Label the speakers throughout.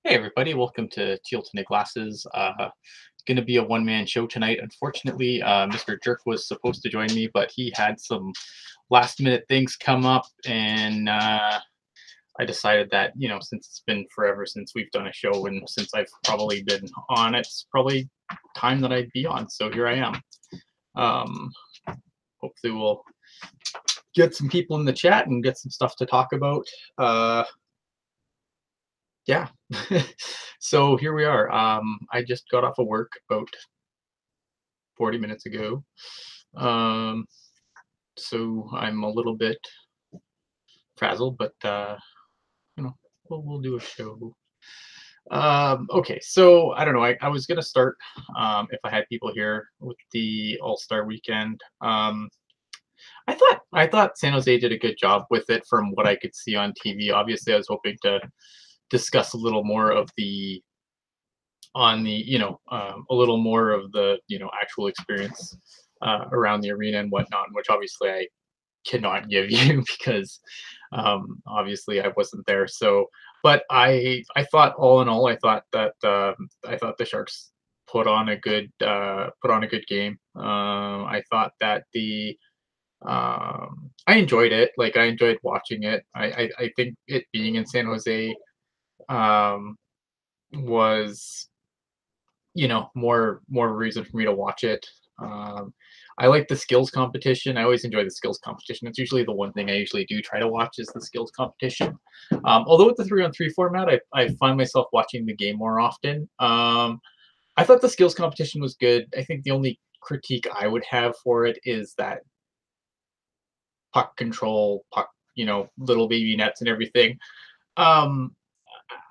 Speaker 1: Hey everybody, welcome to Teal Tinted Glasses. Going to be a one-man show tonight. Unfortunately, Mr. Jerk was supposed to join me, but he had some last-minute things come up, and I decided that, since it's been forever since we've done a show, and since I've probably been on, it's probably time that I'd be on. So here I am. Um, Hopefully, we'll get some people in the chat and get some stuff to talk about. Yeah. So here we are. I just got off of work about 40 minutes ago. Um, so I'm a little bit frazzled, but we'll do a show. Okay, so I don't know. I was gonna start if I had people here with the All-Star weekend. I thought San Jose did a good job with it from what I could see on TV. Obviously, I was hoping to discuss a little more of the a little more of the actual experience around the arena and whatnot, which obviously I cannot give you because obviously I wasn't there. So, but I thought all in all, I thought the Sharks put on a good game. I thought that the I enjoyed it. Like I enjoyed watching it. I think it being in San Jose um, was more reason for me to watch it. I like the skills competition. I always enjoy the skills competition. It's usually the one thing I usually do try to watch is the skills competition. Although with the 3-on-3 format, I find myself watching the game more often. I thought the skills competition was good. I think the only critique I would have for it is that puck control, little baby nets and everything. Um,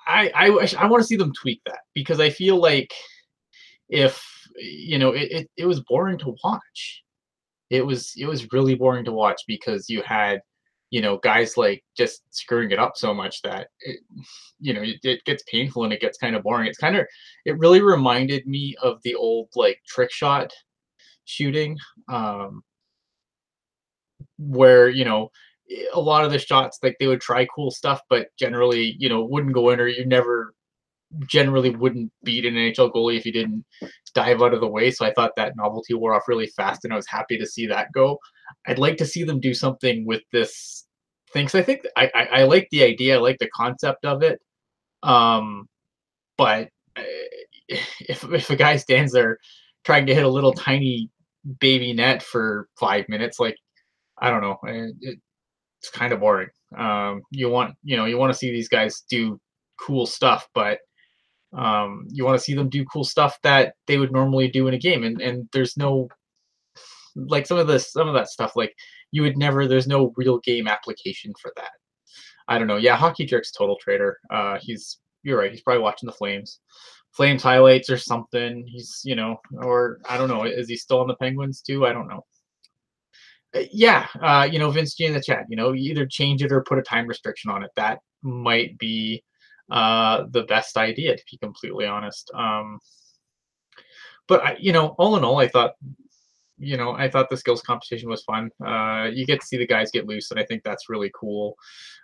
Speaker 1: I want to see them tweak that because I feel like if it was boring to watch. It was really boring to watch because you had guys like just screwing it up so much that it gets painful and it gets kind of boring. It really reminded me of the old like trick shot shooting, where a lot of the shots, like, they would try cool stuff but generally wouldn't go in, or you never generally wouldn't beat an NHL goalie if you didn't dive out of the way. So I thought that novelty wore off really fast, and I was happy to see that go. I'd like to see them do something with this thing. So I think I like the idea, I like the concept of it. Um, but if a guy stands there trying to hit a little tiny baby net for 5 minutes, like, I don't know, it's kind of boring. You want to see these guys do cool stuff, but you want to see them do cool stuff that they would normally do in a game, and there's no, like, some of that stuff, like, there's no real game application for that. I don't know. Yeah, Hockey Jerk's total trader. You're right, he's probably watching the Flames highlights or something. Or I don't know, is he still on the Penguins too? I don't know. Yeah, Vince G in the chat, either change it or put a time restriction on it. That might be the best idea, to be completely honest. But all in all, I thought the skills competition was fun. You get to see the guys get loose, and I think that's really cool.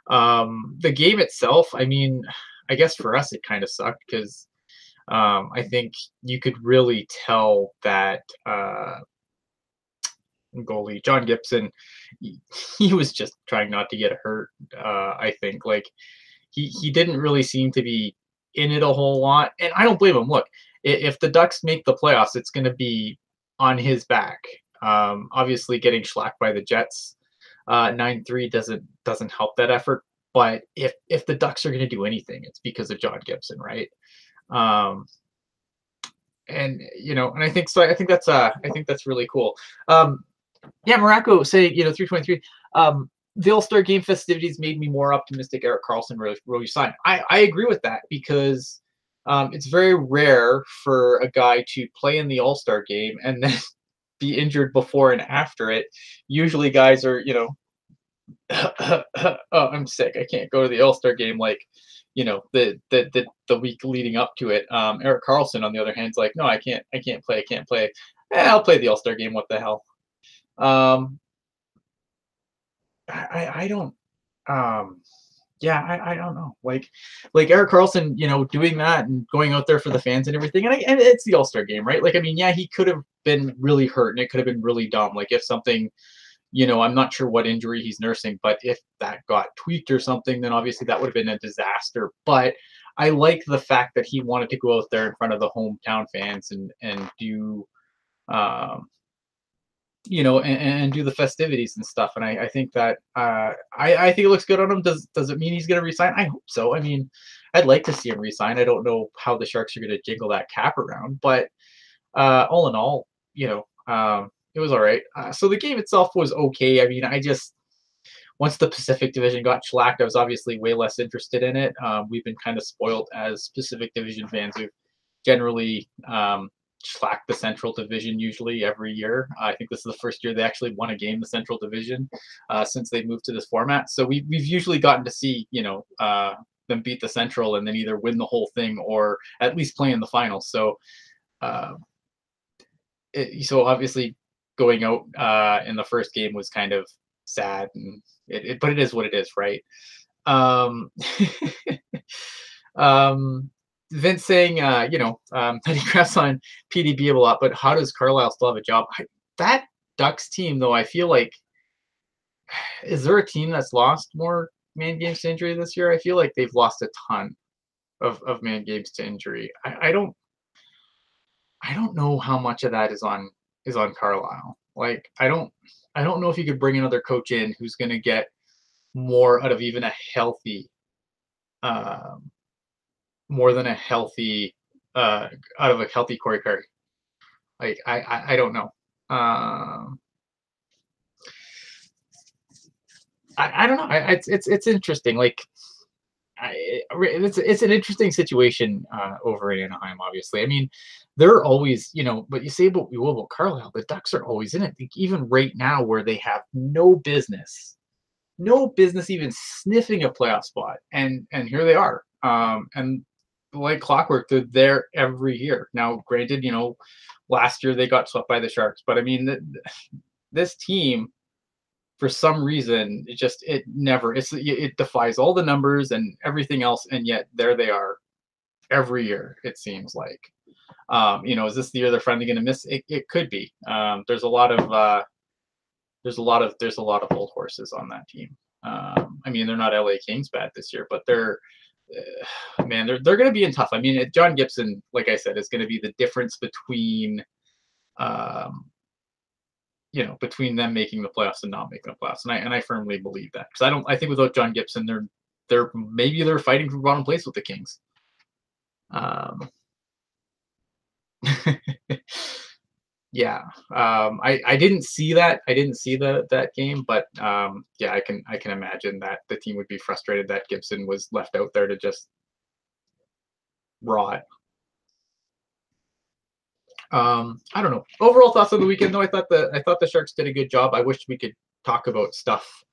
Speaker 1: The game itself, I mean, I guess for us it kind of sucked because I think you could really tell that goalie John Gibson, he was just trying not to get hurt. I think, like, he didn't really seem to be in it a whole lot, and I don't blame him. Look, if the Ducks make the playoffs, it's going to be on his back. Obviously, getting shellacked by the Jets 9-3 doesn't help that effort. But if the Ducks are going to do anything, it's because of John Gibson, right? Um, and I think so. I think that's really cool. Yeah, Morocco saying 323. The All-Star Game festivities made me more optimistic Eric Carlson really signed. I agree with that because it's very rare for a guy to play in the All-Star Game and then be injured before and after it. Usually guys are, oh, I'm sick, I can't go to the All-Star Game, like, the week leading up to it. Eric Carlson, on the other hand, is like, no, I can't play. I'll play the All-Star Game, what the hell. Um, I don't. Um, Yeah, I don't know. Like Eric Carlson, doing that and going out there for the fans and everything. And it's the All-Star game, right? Like, I mean, yeah, he could have been really hurt and it could have been really dumb. Like if something, I'm not sure what injury he's nursing, but if that got tweaked or something, then obviously that would have been a disaster. But I like the fact that he wanted to go out there in front of the hometown fans and do um and do the festivities and stuff. And I think that I think it looks good on him. Does it mean he's going to resign? I hope so. I mean, I'd like to see him resign. I don't know how the Sharks are going to jiggle that cap around, but all in all, it was all right. So the game itself was okay. I mean, I just once the Pacific Division got shellacked, I was obviously way less interested in it. We've been kind of spoiled as Pacific Division fans. We've generally shellacked the Central Division usually every year. I think this is the first year they actually won a game, the Central Division, since they moved to this format. So we've usually gotten to see, them beat the Central and then either win the whole thing or at least play in the finals. So, uh, so obviously going out in the first game was kind of sad, and but it is what it is, right? Um, um, Vince saying, that he grabs on PDB a lot, but how does Carlisle still have a job? That Ducks team, though, I feel like, is there a team that's lost more man games to injury this year? I feel like they've lost a ton of man games to injury. I don't know how much of that is on Carlisle. Like I don't know if you could bring another coach in who's going to get more out of even a healthy, um, more than a healthy, out of a healthy Corey Perry. Like I don't know. Um, I don't know. It's interesting. Like it's an interesting situation over in Anaheim. Obviously, I mean, they're always, but you say about we will about Carlisle, the Ducks are always in it. Like, even right now, where they have no business even sniffing a playoff spot, and here they are. And like clockwork, they're there every year. Now, granted, last year they got swept by the Sharks, but I mean, this team for some reason it never it defies all the numbers and everything else, and yet there they are every year, it seems like. Is this the year they're finally going to miss it? Could be. There's a lot of old horses on that team. I mean, they're not LA Kings bad this year, but man, they're going to be in tough. I mean, John Gibson, like I said, is going to be the difference um, between them making the playoffs and not making the playoffs. And I firmly believe that, because I think without John Gibson, they're fighting for bottom place with the Kings. Um, yeah, I didn't see that. I didn't see that game, but yeah, I can imagine that the team would be frustrated that Gibson was left out there to just rot. I don't know. Overall thoughts on the weekend, though. I thought the Sharks did a good job. I wish we could talk about stuff,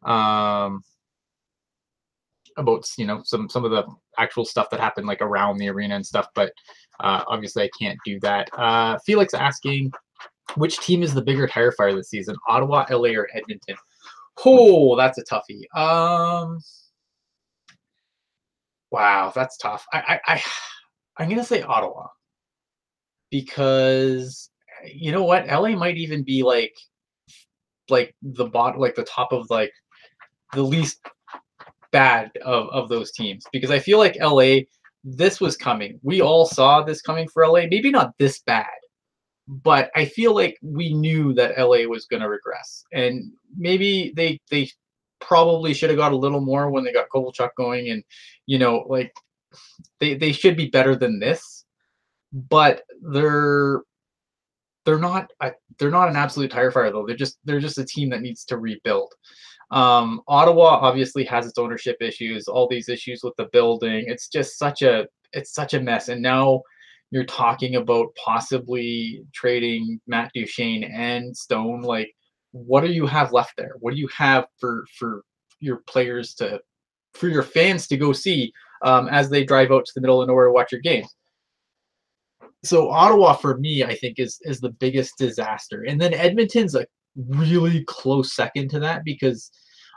Speaker 1: um, about some of the actual stuff that happened like around the arena and stuff, but obviously I can't do that. Felix asking, which team is the bigger tire fire this season, Ottawa, LA, or Edmonton? Oh, that's a toughie. Wow, that's tough. I'm gonna say Ottawa, because you know what, LA might even be like the bot like the top of like the least bad of those teams, because I feel like LA, this was coming. We all saw this coming for LA. Maybe not this bad, but I feel like we knew that LA was going to regress, and maybe they probably should have got a little more when they got Kovalchuk going, and like they should be better than this, but they're not an absolute tire fire, though. They're just a team that needs to rebuild. Ottawa obviously has its ownership issues, all these issues with the building. It's such a mess. And now you're talking about possibly trading Matt Duchene and Stone. Like, what do you have left there? What do you have for your players for your fans to go see as they drive out to the middle of nowhere to watch your games? So Ottawa, for me, I think is the biggest disaster, and then Edmonton's a really close second to that, because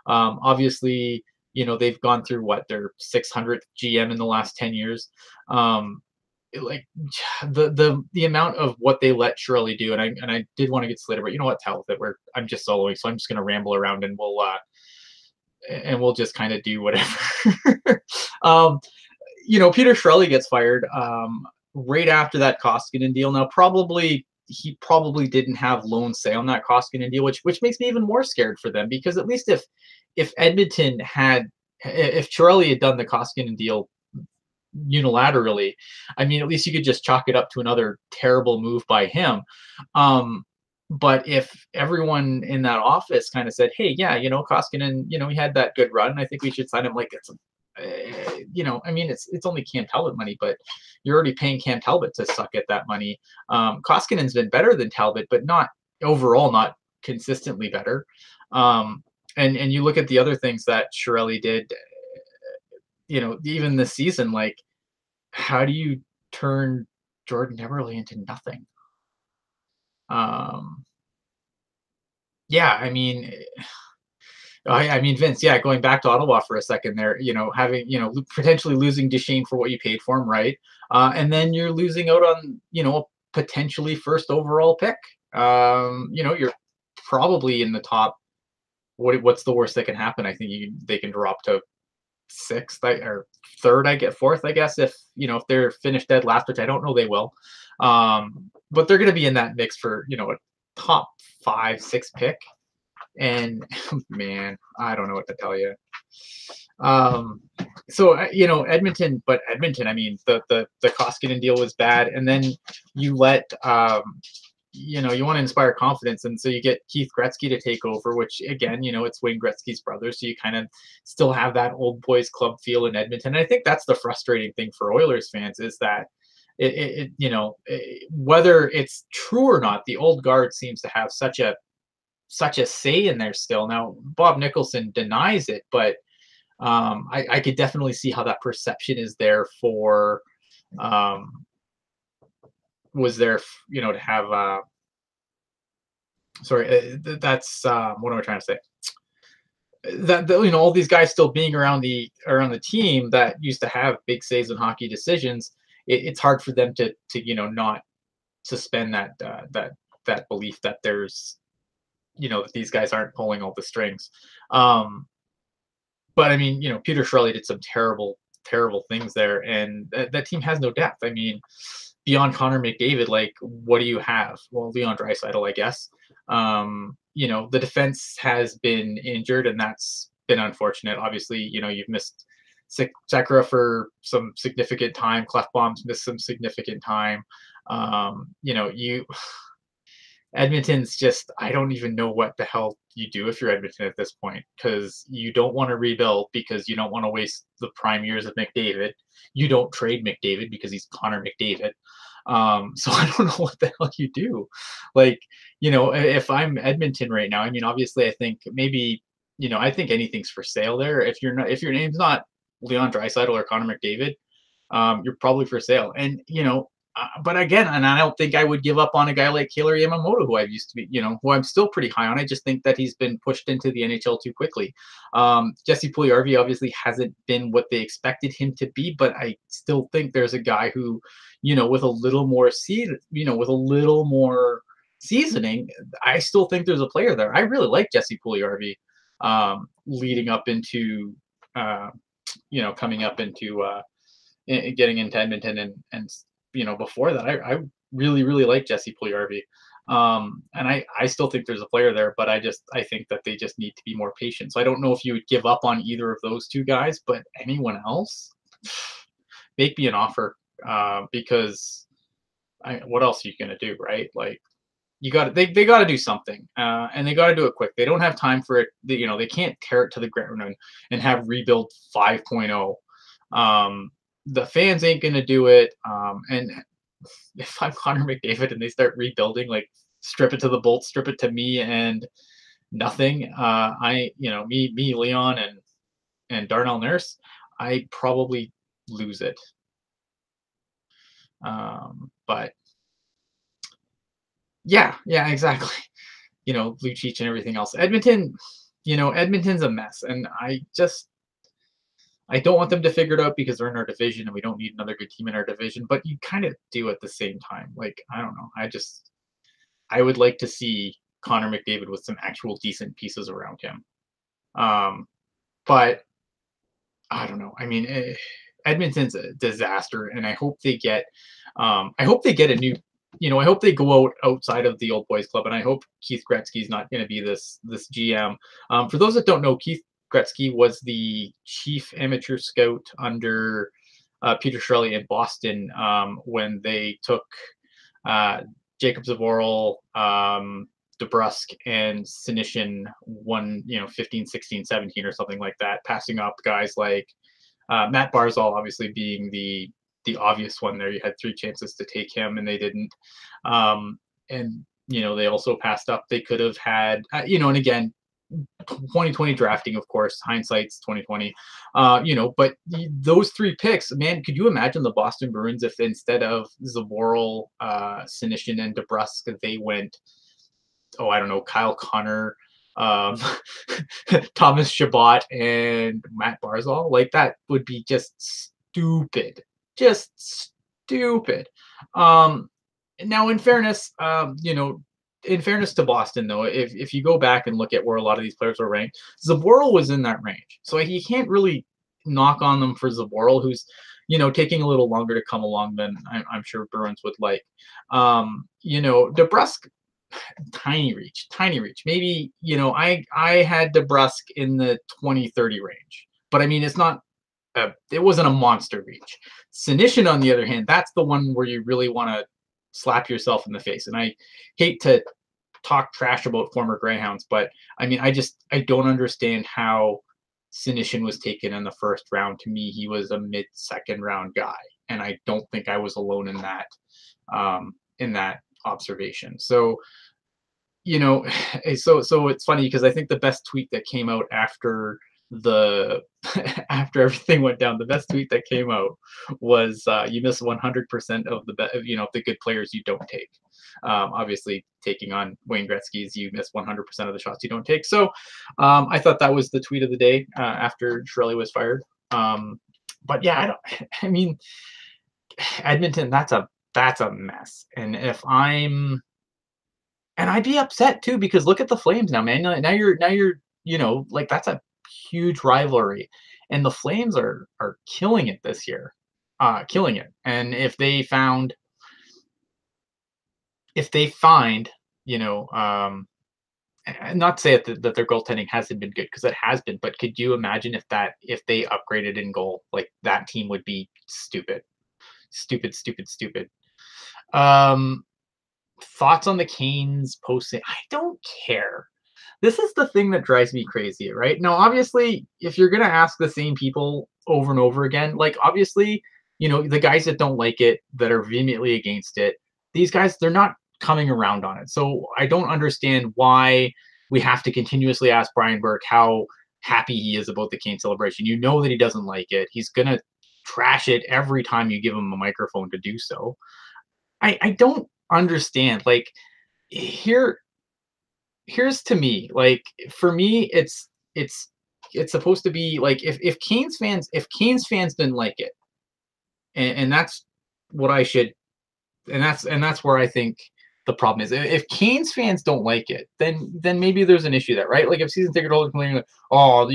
Speaker 1: obviously They've gone through what, their 600th GM in the last 10 years. Um, like the amount of what they let Shirley do, and I did want to get Slater, but you know what? Tell it where I'm just soloing, so I'm just gonna ramble around and we'll just kind of do whatever. um, Peter Shirley gets fired right after that Koskinen deal. Now, he probably didn't have loan say on that Koskinen deal, which makes me even more scared for them because at least if Edmonton had if Chiarelli had done the Koskinen deal unilaterally, I mean, at least you could just chalk it up to another terrible move by him. Um, but if everyone in that office kind of said, "Hey, yeah, Koskinen, he had that good run. I think we should sign him," like it's I mean, it's only Cam Talbot money, but you're already paying Cam Talbot to suck at that money. Koskinen's been better than Talbot, but not overall, not consistently better. Um, and you look at the other things that Shirelli did, even this season, like how do you turn Jordan Eberle into nothing? Um, yeah, I mean, Vince, yeah, going back to Ottawa for a second there, having, potentially losing Duchesne for what you paid for him, right? And then you're losing out on, a potentially first overall pick. You're probably in the top. What's the worst that can happen? I think they can drop to sixth or third, I get fourth, I guess, if they're finished dead last, which I don't know they will. But they're going to be in that mix for, a top 5, 6 pick. And man, I don't know what to tell you. So Edmonton. I mean, the Koskinen deal was bad, and then you let you want to inspire confidence, and so you get Keith Gretzky to take over, which again, it's Wayne Gretzky's brother, so you kind of still have that old boys club feel in Edmonton. And I think that's the frustrating thing for Oilers fans is that whether it's true or not, the old guard seems to have such a say in there still. Now, Bob Nicholson denies it, but I could definitely see how that perception is there for was there, to have. Sorry, that's what am I trying to say? That all these guys still being around the team that used to have big saves in hockey decisions. It's hard for them to not suspend that belief that there's that these guys aren't pulling all the strings. But I mean, Peter Chiarelli did some terrible, terrible things there, and that team has no depth. I mean, beyond Connor McDavid, like what do you have? Well, Leon Draisaitl, I guess. The defense has been injured, and that's been unfortunate. Obviously, you've missed Sekera for some significant time. Clefbaum's missed some significant time. You Edmonton's just I don't even know what the hell you do if you're Edmonton at this point because you don't want to rebuild because you don't want to waste the prime years of McDavid. You don't trade McDavid because he's Connor McDavid. So I don't know what the hell you do. Like, if I'm Edmonton right now, I mean, obviously, I think maybe, I think anything's for sale there. If your name's not Leon Draisaitl or Connor McDavid, you're probably for sale. And but again, and I don't think I would give up on a guy like Kailer Yamamoto, who I've used to be, who I'm still pretty high on. I just think that he's been pushed into the NHL too quickly. Jesse Puljujarvi obviously hasn't been what they expected him to be, but I still think there's a guy who, with a little more with a little more seasoning, I still think there's a player there. I really like Jesse Puljujarvi, leading up into, coming up into getting into Edmonton and before that, I really, really like Jesse Puljujarvi. And I still think there's a player there, but I think that they just need to be more patient. So I don't know if you would give up on either of those two guys, but anyone else, make me an offer because what else are you gonna do, right? Like they got to do something, and they got to do it quick. They don't have time for it. They can't tear it to the ground and have rebuild 5.0. The fans ain't gonna do it. And if I'm Connor McDavid and they start rebuilding, like strip it to the bolts, strip it to me and nothing. Me, Leon, and Darnell Nurse, I probably lose it. But yeah, exactly. Lucic and everything else. Edmonton's a mess, and I just I don't want them to figure it out because they're in our division and we don't need another good team in our division, but you kind of do at the same time. Like, I don't know. I would like to see Connor McDavid with some actual decent pieces around him. Um, but I don't know. I mean, Edmonton's a disaster, and I hope they get a new, I hope they go outside of the old boys club, and I hope Keith Gretzky's not going to be this GM. For those that don't know, Keith Gretzky was the chief amateur scout under Peter Chiarelli in Boston when they took uh, Jacob Zboril, DeBrusk, and Sinishin won, 15, 16, 17 or something like that, passing up guys like Matt Barzal, obviously being the obvious one there. You had three chances to take him, and they didn't. And they also passed up. They could have had, and again, 2020 drafting, of course, hindsight's 2020. But those three picks, man, could you imagine the Boston Bruins if instead of Zboril, Sinishin, and DeBrusk, they went, oh, I don't know, Kyle Connor, um, Thomas Chabot, and Matt Barzal? Like, that would be just stupid. Um, Now, in fairness to Boston, though, if you go back and look at where a lot of these players were ranked, Zboril was in that range, so you can't really knock on them for Zboril, who's taking a little longer to come along than I'm sure Bruins would like. DeBrusk, tiny reach. Maybe I had DeBrusk in the 20-30 range, but I mean it wasn't a monster reach. Sinishin, on the other hand, that's the one where you really want to slap yourself in the face. And I hate to talk trash about former Greyhounds, but I mean, I don't understand how Sinishin was taken in the first round. To me, he was a mid-second round guy, and I don't think I was alone in that observation. So so it's funny because I think the best tweet that came out after the after everything went down, the best tweet that came out was you miss 100% of the good players you don't take. Obviously, taking on Wayne Gretzky's, you miss 100% of the shots you don't take. So I thought that was the tweet of the day after Chiarelli was fired. But yeah, I mean, Edmonton, that's a mess. And I'd be upset too because look at the Flames now, man. Now you're like, that's a huge rivalry, and the Flames are killing it this year, killing it. And if they find, not to say that their goaltending hasn't been good, because it has been, but could you imagine if they upgraded in goal, like that team would be stupid, stupid, stupid, stupid. Thoughts on the Canes posting? I don't care. This is the thing that drives me crazy, right? Now, obviously, if you're gonna ask the same people over and over again, like obviously, the guys that don't like it, that are vehemently against it, these guys, they're not coming around on it. So I don't understand why we have to continuously ask Brian Burke how happy he is about the Kane celebration. You know that he doesn't like it. He's gonna trash it every time you give him a microphone to do so. I don't understand. Like, here here's to me, like, for me, it's supposed to be like, if Canes fans didn't like it, and that's what I should and that's where I think the problem is. If Canes fans don't like it, then maybe there's an issue there, right? Like if season ticket holders complaining like, oh,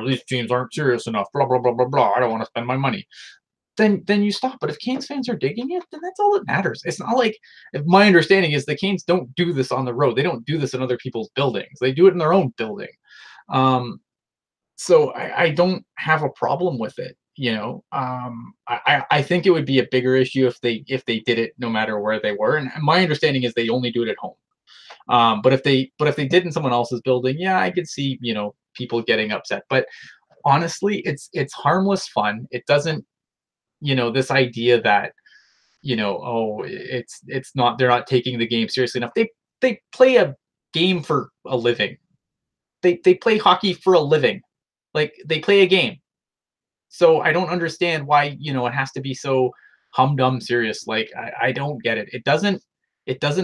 Speaker 1: these teams aren't serious enough, blah blah blah blah blah. I don't want to spend my money. Then you stop. But if Canes fans are digging it, then that's all that matters. It's not like, if my understanding is the Canes don't do this on the road. They don't do this in other people's buildings. They do it in their own building. Um, so I don't have a problem with it. I think it would be a bigger issue if they did it no matter where they were. And my understanding is they only do it at home. But if they did in someone else's building, yeah, I could see people getting upset. But honestly, it's harmless fun. It doesn't, this idea that, oh, it's not, they're not taking the game seriously enough. They play a game for a living. They play hockey for a living. Like, they play a game. So I don't understand why, it has to be so humdum serious. Like, I don't get it. It doesn't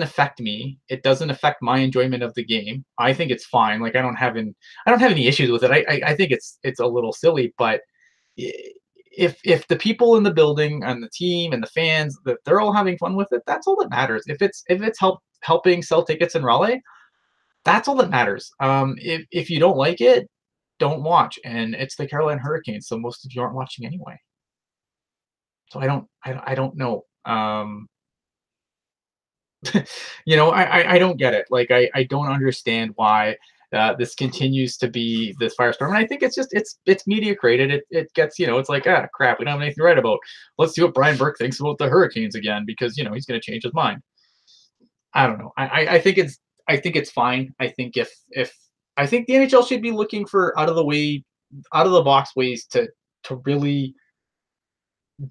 Speaker 1: affect me. It doesn't affect my enjoyment of the game. I think it's fine. Like, I don't have any issues with it. I think it's a little silly, but If the people in the building and the team and the fans that they're all having fun with it, that's all that matters. If it's helping sell tickets in Raleigh, that's all that matters. If you don't like it, don't watch. And it's the Carolina Hurricanes, so most of you aren't watching anyway. So I don't know. I don't get it. Like I don't understand why this continues to be this firestorm. And I think it's just it's media created. It gets it's like crap. We don't have anything to write about. Let's see what Brian Burke thinks about the Hurricanes again because he's going to change his mind. I don't know. I think it's fine. I think the NHL should be looking for out of the box ways to really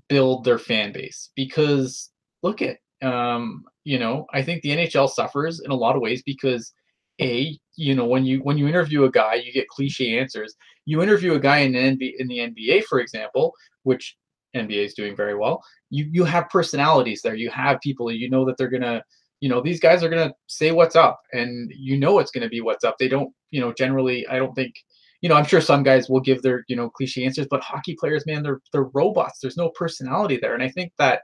Speaker 1: build their fan base because look at I think the NHL suffers in a lot of ways because when you interview a guy you get cliche answers. You interview a guy in the NBA, for example, which NBA is doing very well. You have personalities there. You have people that they're gonna these guys are gonna say what's up, and it's gonna be what's up. They don't generally. I don't think I'm sure some guys will give their cliche answers, but hockey players, man, they're robots. There's no personality there, and I think that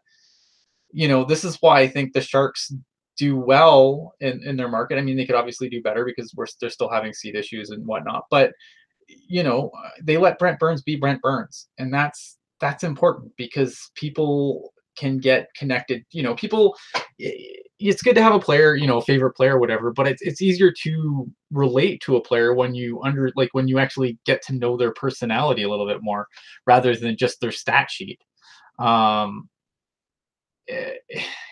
Speaker 1: this is why I think the Sharks do well in their market. I mean, they could obviously do better because they're still having seat issues and whatnot, but they let Brent Burns be Brent Burns, and that's important because people can get connected. People. It's good to have a player, a favorite player, whatever, but it's easier to relate to a player when you actually get to know their personality a little bit more rather than just their stat sheet. Um, eh,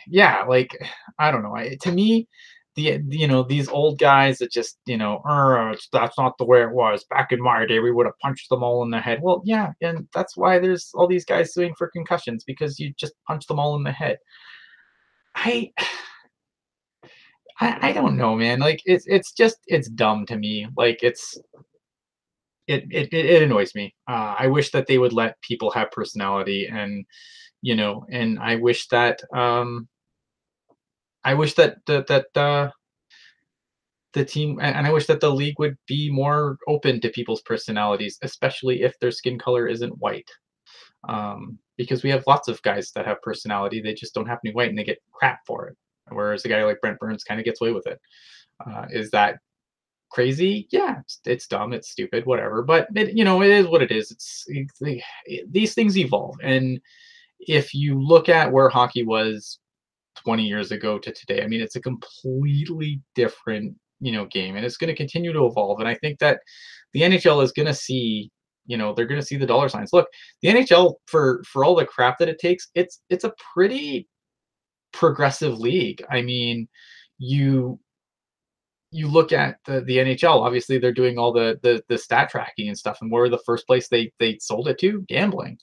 Speaker 1: yeah, like I don't know. To me, these old guys that just that's not the way it was back in my day. We would have punched them all in the head. Well, yeah, and that's why there's all these guys suing for concussions because you just punch them all in the head. I I don't know, man. Like it's dumb to me. Like it annoys me. I wish that they would let people have personality, and I wish that the team and I wish that the league would be more open to people's personalities, especially if their skin color isn't white. Because we have lots of guys that have personality, they just don't happen to be white and they get crap for it. Whereas a guy like Brent Burns kind of gets away with it. Is that crazy? Yeah, it's dumb, it's stupid, whatever. But it is what it is. These things evolve, and if you look at where hockey was 20 years ago to today, I mean, it's a completely different game, and it's going to continue to evolve. And I think that the NHL is going to see they're going to see the dollar signs. Look, the NHL for all the crap that it takes, it's a pretty progressive league. I mean, you you look at the NHL. Obviously, they're doing all the stat tracking and stuff. And where the first place they sold it to? Gambling.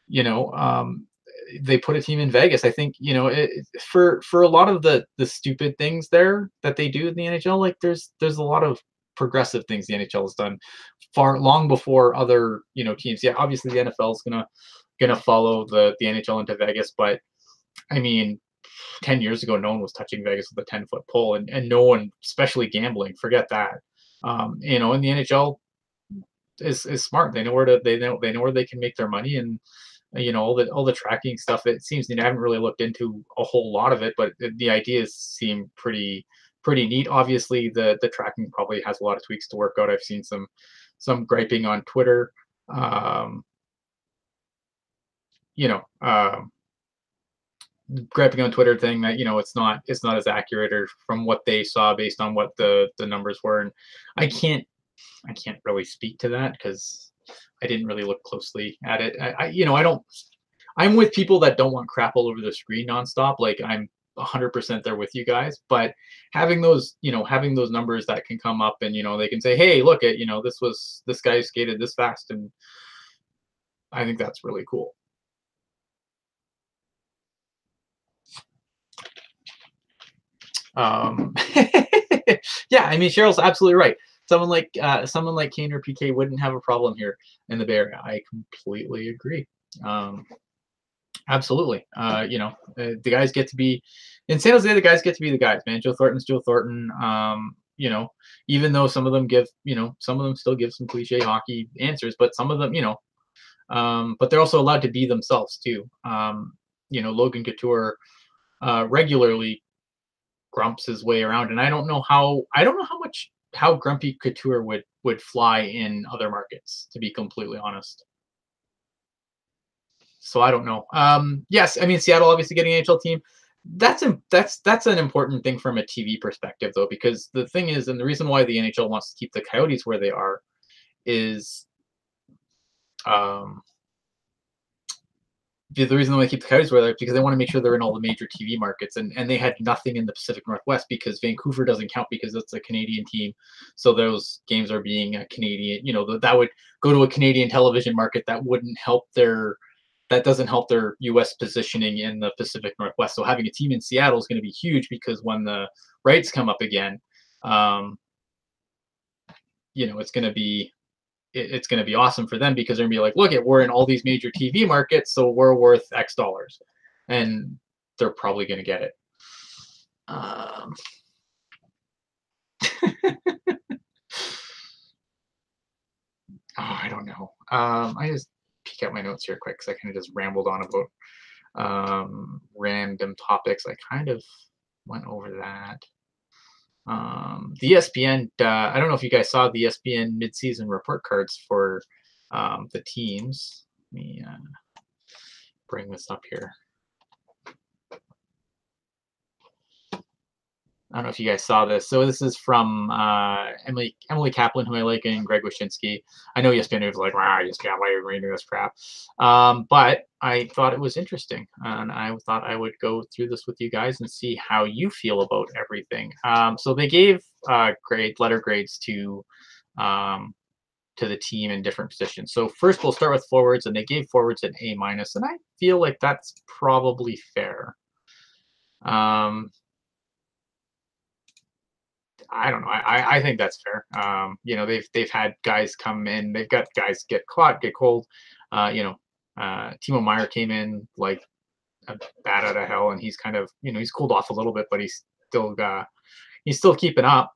Speaker 1: You know, they put a team in Vegas. I think for a lot of the stupid things there that they do in the NHL. Like there's a lot of progressive things the NHL has done far long before other teams. Yeah, obviously the NFL is gonna follow the NHL into Vegas, but I mean, 10 years ago, no one was touching Vegas with a 10-foot pole, and no one, especially gambling, forget that. And the NHL is smart. They know where they can make their money, and all the tracking stuff. It seems I haven't really looked into a whole lot of it, but the ideas seem pretty neat. Obviously, the tracking probably has a lot of tweaks to work out. I've seen some griping on Twitter. Um, you know, um, Griping on Twitter thing that it's not as accurate or from what they saw based on what the numbers were, and I can't I can't really speak to that because I didn't really look closely at it. I don't. I'm with people that don't want crap all over the screen nonstop. Like I'm 100% there with you guys, but having those numbers that can come up and they can say, hey, look at this guy skated this fast, and I think that's really cool. Um, yeah, I mean Cheryl's absolutely right. Someone like Kane or PK wouldn't have a problem here in the Bay Area. I completely agree. Um, Absolutely. The guys get to be in San Jose. The guys get to be the guys, man. Joe Thornton's Joe Thornton. Even though some of them still give some cliche hockey answers, but some of them, But they're also allowed to be themselves too. Logan Couture regularly grumps his way around, and I don't know how grumpy Couture would fly in other markets, to be completely honest. So I don't know. Yes, I mean Seattle obviously getting an NHL team. That's an important thing from a TV perspective though, because the thing is, and the reason why the NHL wants to keep the Coyotes where they are is um, the reason why they keep the Coyotes where they're because they want to make sure they're in all the major TV markets, and they had nothing in the Pacific Northwest because Vancouver doesn't count because it's a Canadian team, so those games are being a Canadian. That would go to a Canadian television market that doesn't help their U.S. positioning in the Pacific Northwest. So having a team in Seattle is going to be huge because when the rights come up again, um, it's going to be it's going to be awesome for them because they're going to be like, look, we're in all these major TV markets, so we're worth X dollars, and they're probably going to get it. Um, I don't know. I just peek out my notes here quick because I kind of just rambled on about random topics. I kind of went over that. The ESPN, I don't know if you guys saw the ESPN midseason report cards for the teams. Let me bring this up here. I don't know if you guys saw this. So this is from Emily Kaplan, who I like, and Greg Wyshynski. I know ESPN was like, wow, ESPN, why are you reading this crap? But I thought it was interesting, and I thought I would go through this with you guys and see how you feel about everything. So they gave letter grades to the team in different positions. So first we'll start with forwards, and they gave forwards an A minus, and I feel like that's probably fair. I don't know. I think that's fair. They've had guys come in. They've got guys get caught, get cold. Timo Meyer came in like a bat out of hell, and he's kind of he's cooled off a little bit, but he's still keeping up.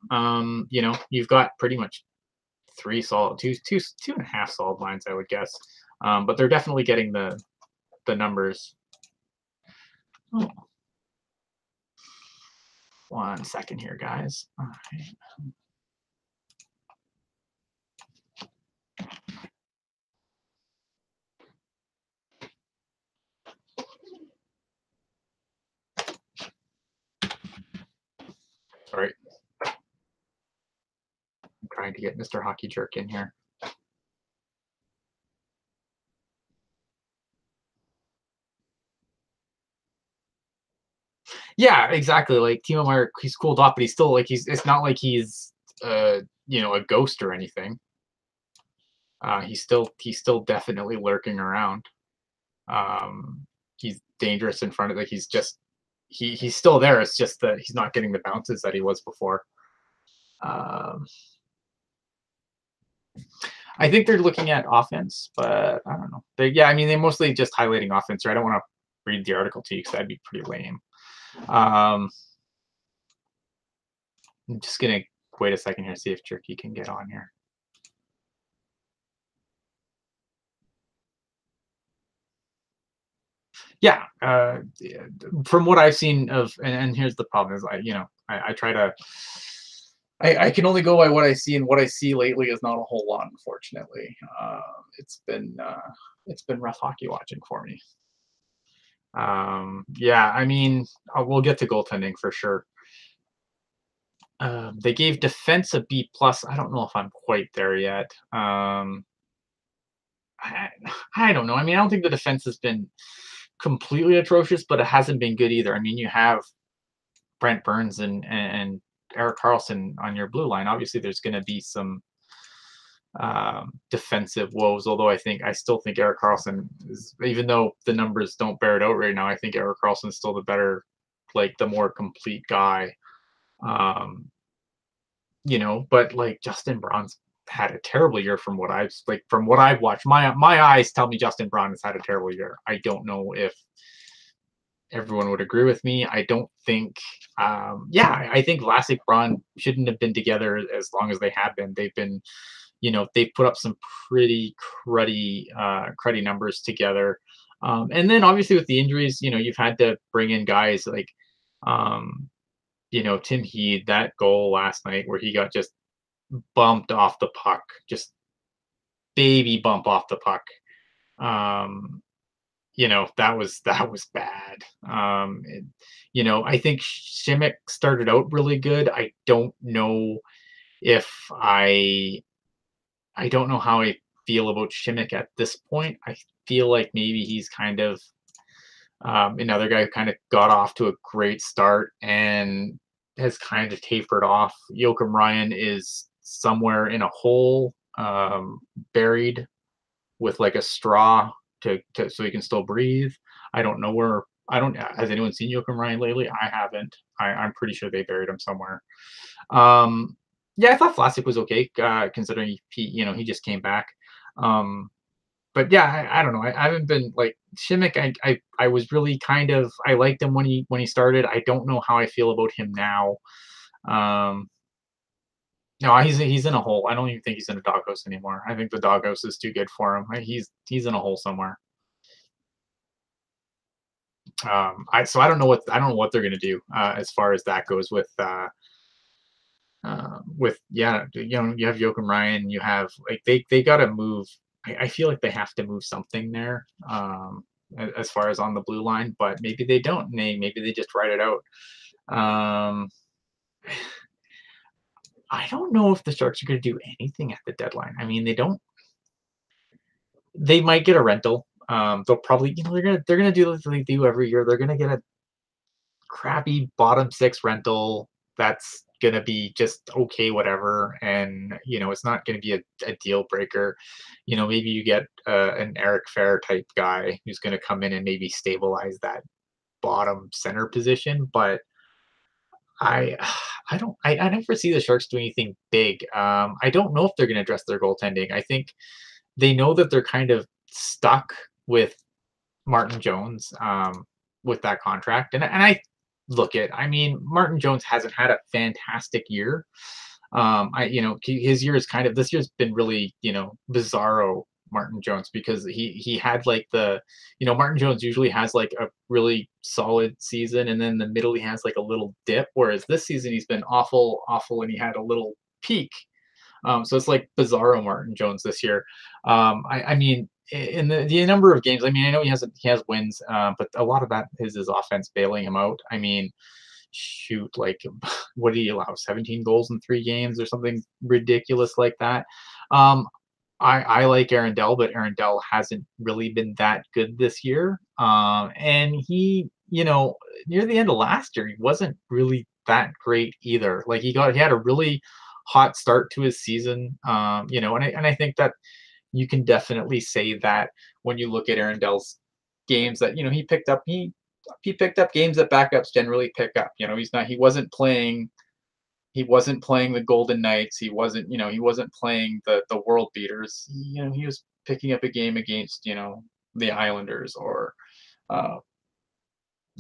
Speaker 1: You've got pretty much two and a half solid lines, I would guess. But they're definitely getting the numbers. Oh. 1 second here, guys. All right. Sorry. I'm trying to get Mr. Hockey Jerk in here. Yeah, exactly. Like Timo Meyer, he's cooled off, but he's still like it's not like he's a ghost or anything. He's still definitely lurking around. He's dangerous in front of like he's still there. It's just that he's not getting the bounces that he was before. I think they're looking at offense, but I don't know. I mean, they're mostly just highlighting offense. Right? I don't want to read the article to you because that'd be pretty lame. I'm just gonna wait a second here, see if Jerky can get on here. Yeah, from what I've seen and here's the problem is I try to I can only go by what I see, and what I see lately is not a whole lot, unfortunately. It's been rough hockey watching for me. Yeah, I mean, we'll get to goaltending for sure. They gave defense a B plus. I don't know if I'm quite there yet. I, I don't know. I mean, I don't think the defense has been completely atrocious, but it hasn't been good either. I mean, you have Brent Burns and Eric Carlson on your blue line. Obviously, there's going to be some defensive woes. Although I still think Eric Carlson is, even though the numbers don't bear it out right now, I think Eric Carlson is still the better, like the more complete guy. But like Justin Braun's had a terrible year from what I've watched. My eyes tell me Justin Braun has had a terrible year. I don't know if everyone would agree with me. I don't think. I think Vlasic Braun shouldn't have been together as long as they have been. They've been, they put up some pretty cruddy numbers together. And then obviously with the injuries, you've had to bring in guys like, um, Tim Heed, that goal last night where he got just bumped off the puck, just baby bump off the puck. Um, that was bad. I think Shimmick started out really good. If I I don't know how I feel about Shimmick at this point. I feel like maybe he's kind of another guy who kind of got off to a great start and has kind of tapered off. Joachim Ryan is somewhere in a hole, buried with like a straw so he can still breathe. I don't know where. I don't. Has anyone seen Joachim Ryan lately? I haven't. I'm pretty sure they buried him somewhere. Um, yeah, I thought Vlasic was okay, considering he just came back. Um, but yeah, I don't know. I haven't been like Shimmick. I was really kind of I liked him when he started. I don't know how I feel about him now. Um, no, he's in a hole. I don't even think he's in a doghouse anymore. I think the doghouse is too good for him. He's in a hole somewhere. I don't know what they're gonna do as far as that goes with yeah, you have Joachim Ryan, you have like they got to move. I feel like they have to move something there as far as on the blue line, but maybe they don't. Maybe they just write it out. Um, I don't know if the Sharks are going to do anything at the deadline. I mean, they don't. They might get a rental. They'll probably, they're gonna do what they do every year. They're gonna get a crappy bottom six rental that's gonna be just okay, whatever, and it's not gonna be a deal breaker. Maybe you get an Eric Fair type guy who's gonna come in and maybe stabilize that bottom center position, but I I never see the Sharks do anything big. I don't know if they're gonna address their goaltending. I think they know that they're kind of stuck with Martin Jones with that contract. And I mean, Martin Jones hasn't had a fantastic year. His year is kind of this year's been really, bizarro Martin Jones because he had like Martin Jones usually has like a really solid season and then in the middle he has like a little dip, whereas this season he's been awful, awful, and he had a little peak. So it's like bizarro Martin Jones this year. I mean, in the number of games, I mean, I know he has wins, but a lot of that is his offense bailing him out. I mean, shoot, like what did he allow? 17 goals in 3 games or something ridiculous like that. Um, I like Aaron Dell, but Aaron Dell hasn't really been that good this year. And he, near the end of last year, he wasn't really that great either. Like he had a really hot start to his season. And I think that you can definitely say that when you look at Aaron Dell's games that he picked up games that backups generally pick up. He wasn't playing the Golden Knights. He wasn't playing the world beaters. He was picking up a game against, the Islanders or uh,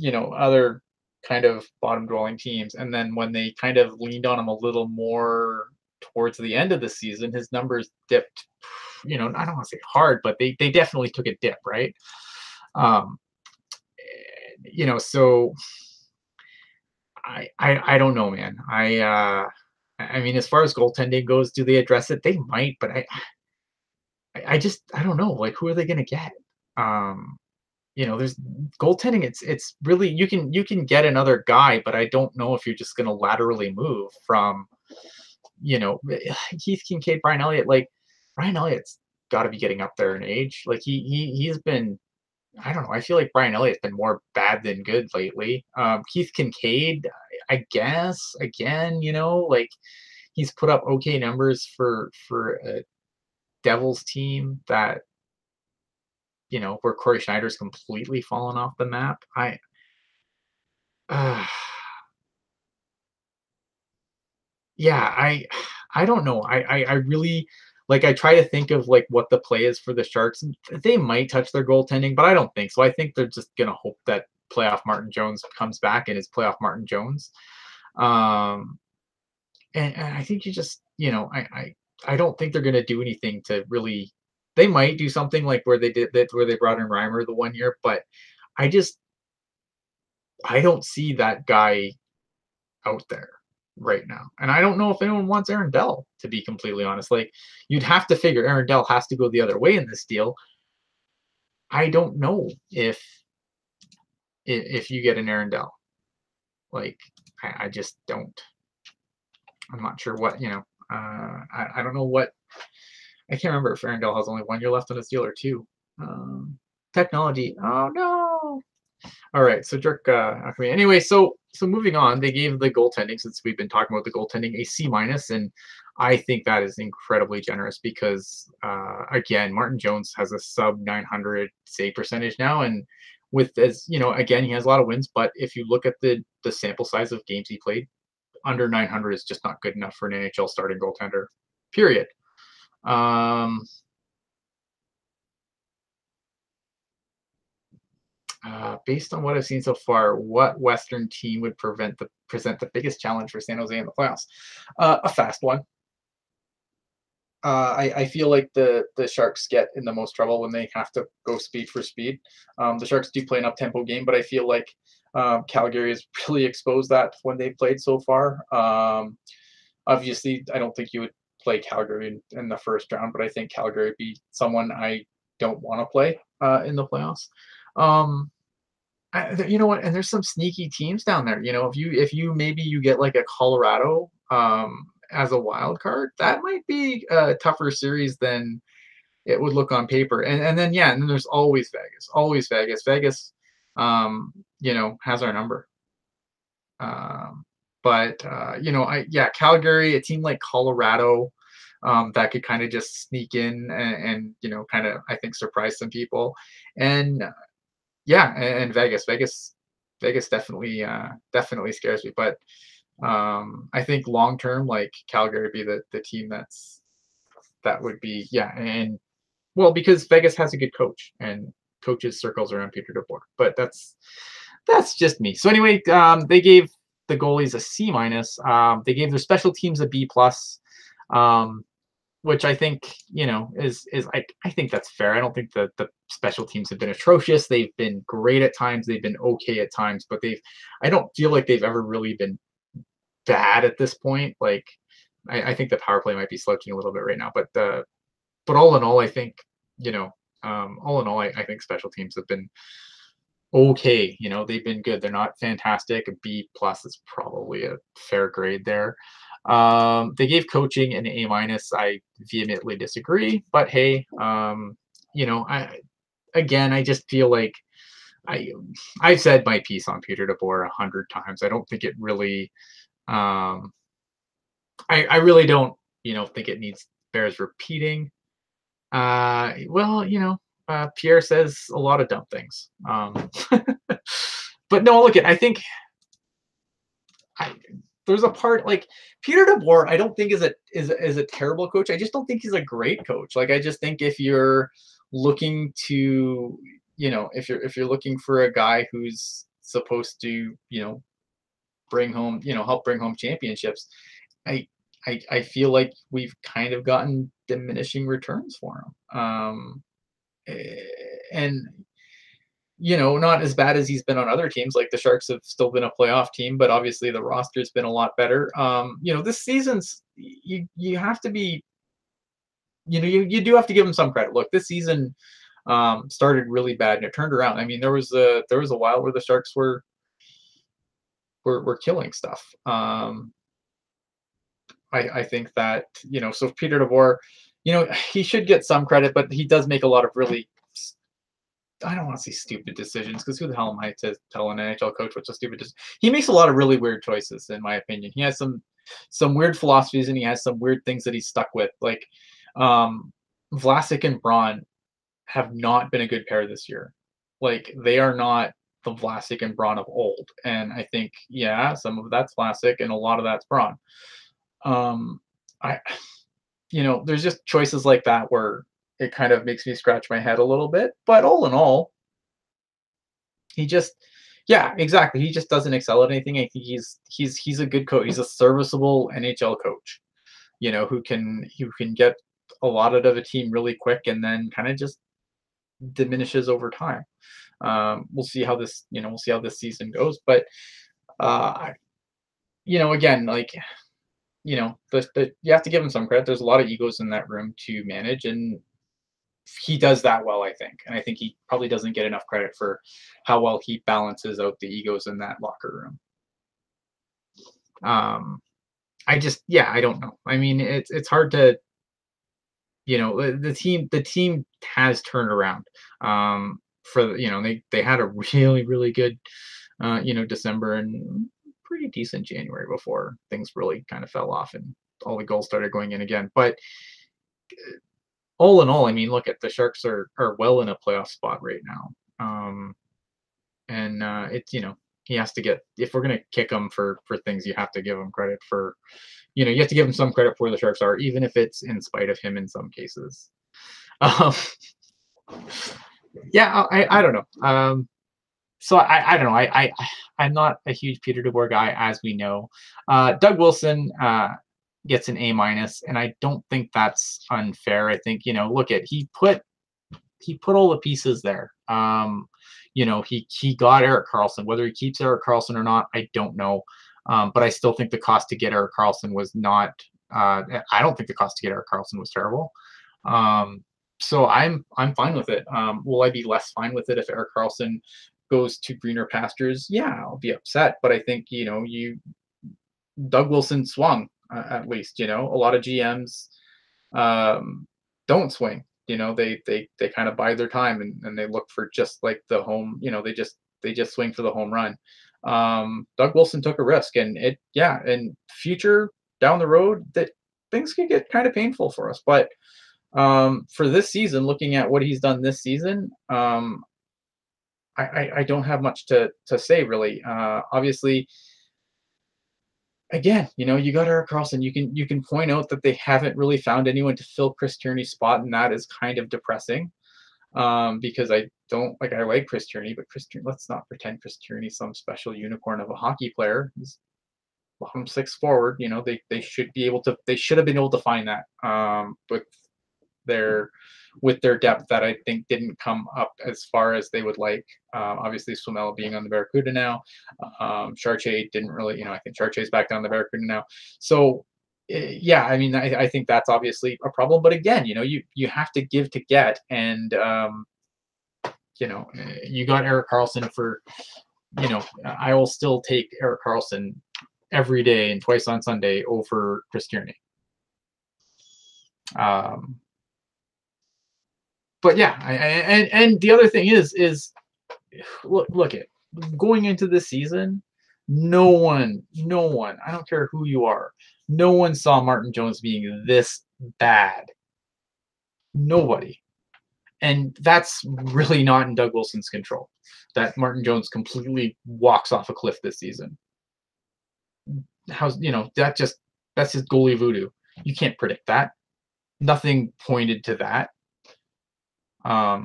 Speaker 1: other kind of bottom dwelling teams. And then when they kind of leaned on him a little more towards the end of the season, his numbers dipped, I don't want to say hard, but they definitely took a dip, right? Um, so I don't know, man. I mean, as far as goaltending goes, do they address it? They might, but I just I don't know. Like, who are they going to get? Um, there's goaltending. It's really you can get another guy, but I don't know if you're just going to laterally move from Keith Kincaid, Brian Elliott. Like Brian Elliott's got to be getting up there in age. Like he's been. I don't know. I feel like Brian Elliott's been more bad than good lately. Keith Kincaid, I guess, again, like he's put up okay numbers for a Devils team that where Corey Schneider's completely fallen off the map. Uh, yeah, I don't know. I really like. I try to think of like what the play is for the Sharks. They might touch their goaltending, but I don't think so. I think they're just gonna hope that playoff Martin Jones comes back and is playoff Martin Jones. Um, and I think you just, I don't think they're gonna do anything to really. They might do something like where they did that, where they brought in Reimer the one year, but I just I don't see that guy out there right now. And I don't know if anyone wants Aaron Dell, to be completely honest. Like, you'd have to figure Aaron Dell has to go the other way in this deal. I don't know if you get an Aaron Dell. Like, I just don't. I'm not sure what, I don't know what. I can't remember if Aaron Dell has only 1 year left on his deal or two. Um, Technology. Oh no. All right, so Dirk Acme. Anyway, so moving on, they gave the goaltending, since we've been talking about the goaltending, a C minus, and I think that is incredibly generous because again, Martin Jones has a sub 900 save percentage now, and with, as you know, again, he has a lot of wins, but if you look at the sample size of games he played, under 900 is just not good enough for an NHL starting goaltender. Period. Um, Based on what I've seen so far, what Western team would present the biggest challenge for San Jose in the playoffs? A fast one. I feel like the Sharks get in the most trouble when they have to go speed for speed. The Sharks do play an up tempo game, but I feel like Calgary has really exposed that when they've played so far. Obviously, I don't think you would play Calgary in the first round, but I think Calgary would be someone I don't want to play in the playoffs. Um, you know what? And there's some sneaky teams down there. You know, if you maybe you get like a Colorado as a wild card, that might be a tougher series than it would look on paper. And then yeah, and then there's always Vegas, always Vegas. Vegas, has our number. Um, but I yeah, Calgary, a team like Colorado, that could kind of just sneak in and kind of I think surprise some people. And yeah, and Vegas definitely scares me. But I think long term, like Calgary would be the team that would be, yeah, and well, because Vegas has a good coach and coaches circles around Peter DeBoer. But that's just me. So anyway, they gave the goalies a C minus. They gave their special teams a B plus. Um, which I think is I think that's fair. I don't think the special teams have been atrocious. They've been great at times. They've been okay at times, but I don't feel like they've ever really been bad at this point. Like I think the power play might be slouching a little bit right now, but all in all, I think all in all, I think special teams have been okay. They've been good. They're not fantastic. A B plus is probably a fair grade there. They gave coaching an A minus. I vehemently disagree, but hey, I just feel like I I've said my piece on Peter DeBoer 100 times. I don't think it really. Um, I really don't think it needs bears repeating. Well, Pierre says a lot of dumb things. But no, look at I think I there's a part like Peter DeBoer. I don't think is a terrible coach. I just don't think he's a great coach. Like I just think if you're looking to if you're looking for a guy who's supposed to bring home help bring home championships, I I feel like we've kind of gotten diminishing returns for him. Eh, and not as bad as he's been on other teams. Like the Sharks have still been a playoff team, but obviously the roster's been a lot better. This season's you have to be, you do have to give him some credit. Look, this season started really bad and it turned around. I mean, there was a while where the Sharks were killing stuff. I think that so Peter DeBoer, he should get some credit, but he does make a lot of really I don't want to say stupid decisions because who the hell am I to tell an NHL coach what's a stupid decision? He makes a lot of really weird choices, in my opinion. He has some weird philosophies and he has some weird things that he's stuck with. Like Vlasic and Braun have not been a good pair this year. Like they are not the Vlasic and Braun of old. And I think yeah, some of that's Vlasic and a lot of that's Braun. I there's just choices like that where it kind of makes me scratch my head a little bit. But all in all, he just yeah, exactly. He just doesn't excel at anything. I think he's a good coach. He's a serviceable NHL coach. who can get a lot out of a team really quick and then kind of just diminishes over time. We'll see how this season goes, but again, like you have to give him some credit. There's a lot of egos in that room to manage, and he does that well, I think. And I think he probably doesn't get enough credit for how well he balances out the egos in that locker room. Um, yeah, I don't know. I mean, it's hard to, the team has turned around. They had a really really good, December and pretty decent January before things really kind of fell off and all the goals started going in again. But all in all, I mean, look at the Sharks are well in a playoff spot right now. And it's he has to get, if we're gonna kick him for things, you have to give him credit for, you have to give him some credit for where the Sharks are, even if it's in spite of him in some cases. Um, yeah, I don't know. So I don't know. I'm not a huge Peter DeBoer guy, as we know. Doug Wilson gets an A-, and I don't think that's unfair. I think look at he put all the pieces there. He got Erik Karlsson. Whether he keeps Erik Karlsson or not, I don't know. But I still think the cost to get Erik Karlsson was not. I don't think the cost to get Erik Karlsson was terrible. So I'm fine with it. Will I be less fine with it if Erik Karlsson goes to greener pastures? Yeah, I'll be upset. But I think Doug Wilson swung, at least. A lot of GMs don't swing. They kind of bide their time, and they look for just like the home. They just swing for the home run. Doug Wilson took a risk, and and future down the road that things could get kind of painful for us. But for this season, looking at what he's done this season, I don't have much to say really. Obviously, again, you got Erik Karlsson. You can point out that they haven't really found anyone to fill Chris Tierney's spot, and that is kind of depressing. Because I like Chris Tierney, but let's not pretend Chris Tierney's some special unicorn of a hockey player. He's bottom six forward. They should have been able to find that their with their depth that I think didn't come up as far as they would like. Obviously, Swamella being on the Barracuda now. Chartier didn't really, I think Chartier's back down the Barracuda now. So, yeah, I mean, I think that's obviously a problem. But again, you have to give to get. And, you got Erik Karlsson for, I will still take Erik Karlsson every day and twice on Sunday over Chris Tierney. But yeah, and the other thing is look at going into this season, no one, I don't care who you are, no one saw Martin Jones being this bad. Nobody. And that's really not in Doug Wilson's control. That Martin Jones completely walks off a cliff this season. That's just goalie voodoo. You can't predict that. Nothing pointed to that. I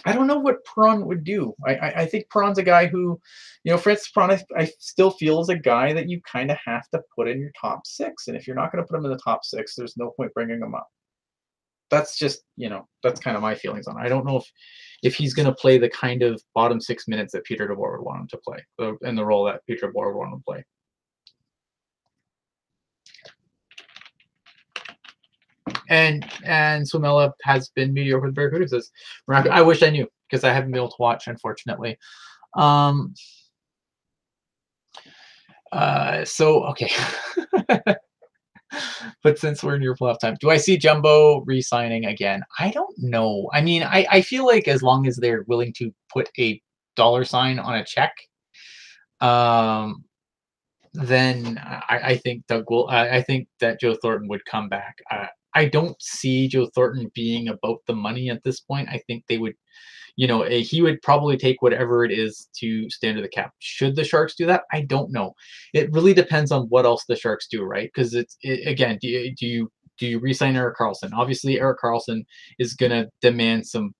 Speaker 1: don't know what Perron would do. I think Perron's a guy who, Fritz Perron, I still feel is a guy that you kind of have to put in your top six. And if you're not going to put him in the top six, there's no point bringing him up. That's just, that's kind of my feelings on it. I don't know if he's going to play the kind of bottom 6 minutes that Peter DeBoer would want him to play, in the role that Peter DeBoer would want him to play. And Swamella has been mediocre with the Barracudas. I wish I knew, because I haven't been able to watch, unfortunately. So okay. But since we're in your playoff time, do I see Jumbo re-signing again? I don't know. I mean, I feel like as long as they're willing to put a $sign on a check, then I think I think that Joe Thornton would come back. I don't see Joe Thornton being about the money at this point. I think they would, he would probably take whatever it is to stay under the cap. Should the Sharks do that? I don't know. It really depends on what else the Sharks do, right? Because again, do you re-sign Erik Karlsson? Obviously, Erik Karlsson is gonna demand some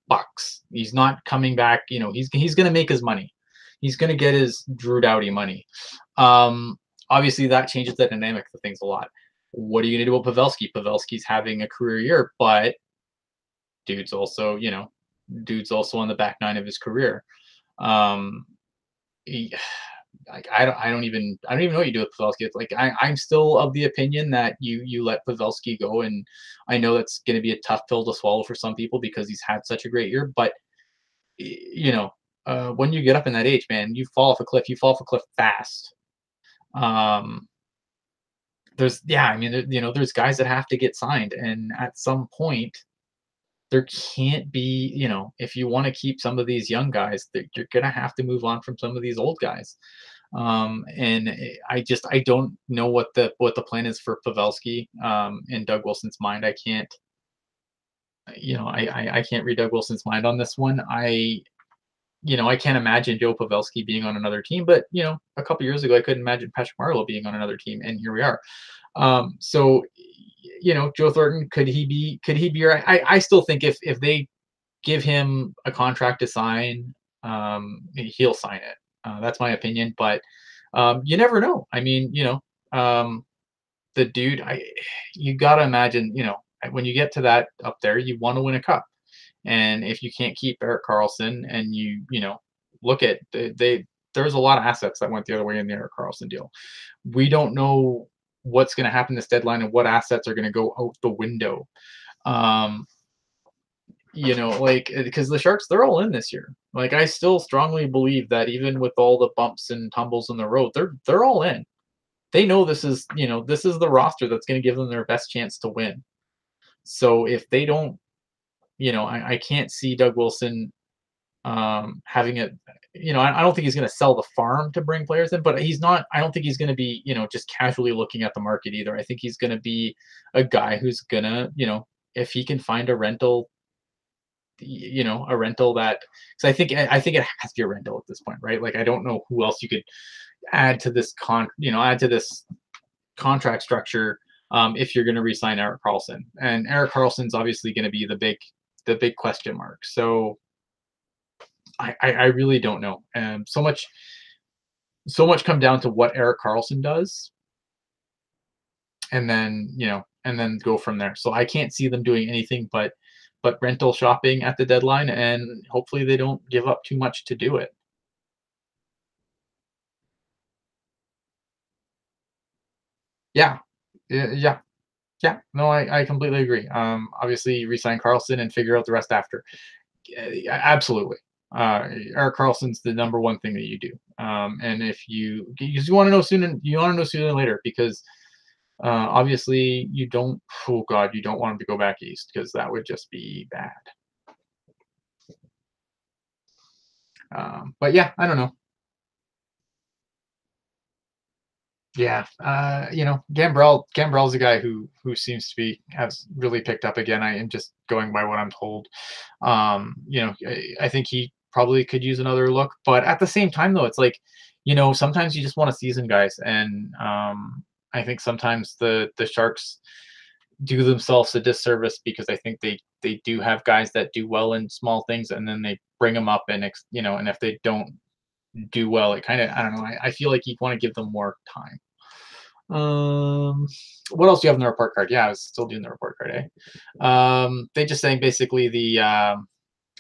Speaker 1: bucks. He's not coming back. He's gonna make his money. He's gonna get his Drew Doughty money. obviously that changes the dynamic of things a lot. What are you gonna do with Pavelski? Pavelski's having a career year, but dude's also, dude's also on the back nine of his career. Um, he, like I don't even know what you do with Pavelski. It's like I'm still of the opinion that you let Pavelski go, and I know that's going to be a tough pill to swallow for some people because he's had such a great year. But when you get up in that age, man, you fall off a cliff. You fall off a cliff fast. Um, I mean, there's guys that have to get signed, and at some point, there can't be, if you want to keep some of these young guys, you're gonna have to move on from some of these old guys. And I don't know what the plan is for Pavelski in Doug Wilson's mind. I can't, I can't read Doug Wilson's mind on this one. I can't imagine Joe Pavelski being on another team, but a couple years ago I couldn't imagine Patrick Marleau being on another team, and here we are. So Joe Thornton, could he be right? I still think if they give him a contract to sign, he'll sign it. That's my opinion, but you never know. I mean, the dude, you gotta imagine, when you get to that up there, you want to win a cup, and if you can't keep Erik Karlsson, and look at there's a lot of assets that went the other way in the Erik Karlsson deal. We don't know what's going to happen this deadline and what assets are going to go out the window. Um, like because the Sharks, they're all in this year. Like I still strongly believe that even with all the bumps and tumbles in the road, they're all in. They know this is the roster that's going to give them their best chance to win. So if they don't, I can't see Doug Wilson having it. I don't think he's going to sell the farm to bring players in, but he's not. I don't think he's going to be just casually looking at the market either. I think he's going to be a guy who's gonna if he can find a rental that, because I think it has to be a rental at this point, right? Like I don't know who else you could add to this contract structure if you're going to re-sign Erik Karlsson, and Erik Karlsson's obviously going to be the big question mark. So I really don't know. So much come down to what Erik Karlsson does, and then go from there. So I can't see them doing anything but rental shopping at the deadline, and hopefully they don't give up too much to do it. Yeah. Yeah. Yeah. No, I completely agree. Obviously resign Carlson and figure out the rest after. Yeah, absolutely. Erik Karlsson's the number one thing that you do. And if because you want to know sooner than later, because obviously you don't. Oh God, you don't want him to go back east because that would just be bad. But yeah, I don't know. Yeah, Gambrell's a guy who seems to be has really picked up again. I am just going by what I'm told. I think he probably could use another look, but at the same time, though, it's like, sometimes you just want to season guys, and I think sometimes the Sharks do themselves a disservice because I think they do have guys that do well in small things, and then they bring them up, and and if they don't do well, it kind of, I don't know. I feel like you want to give them more time. What else do you have in the report card? Yeah, I was still doing the report card, eh? They just saying basically the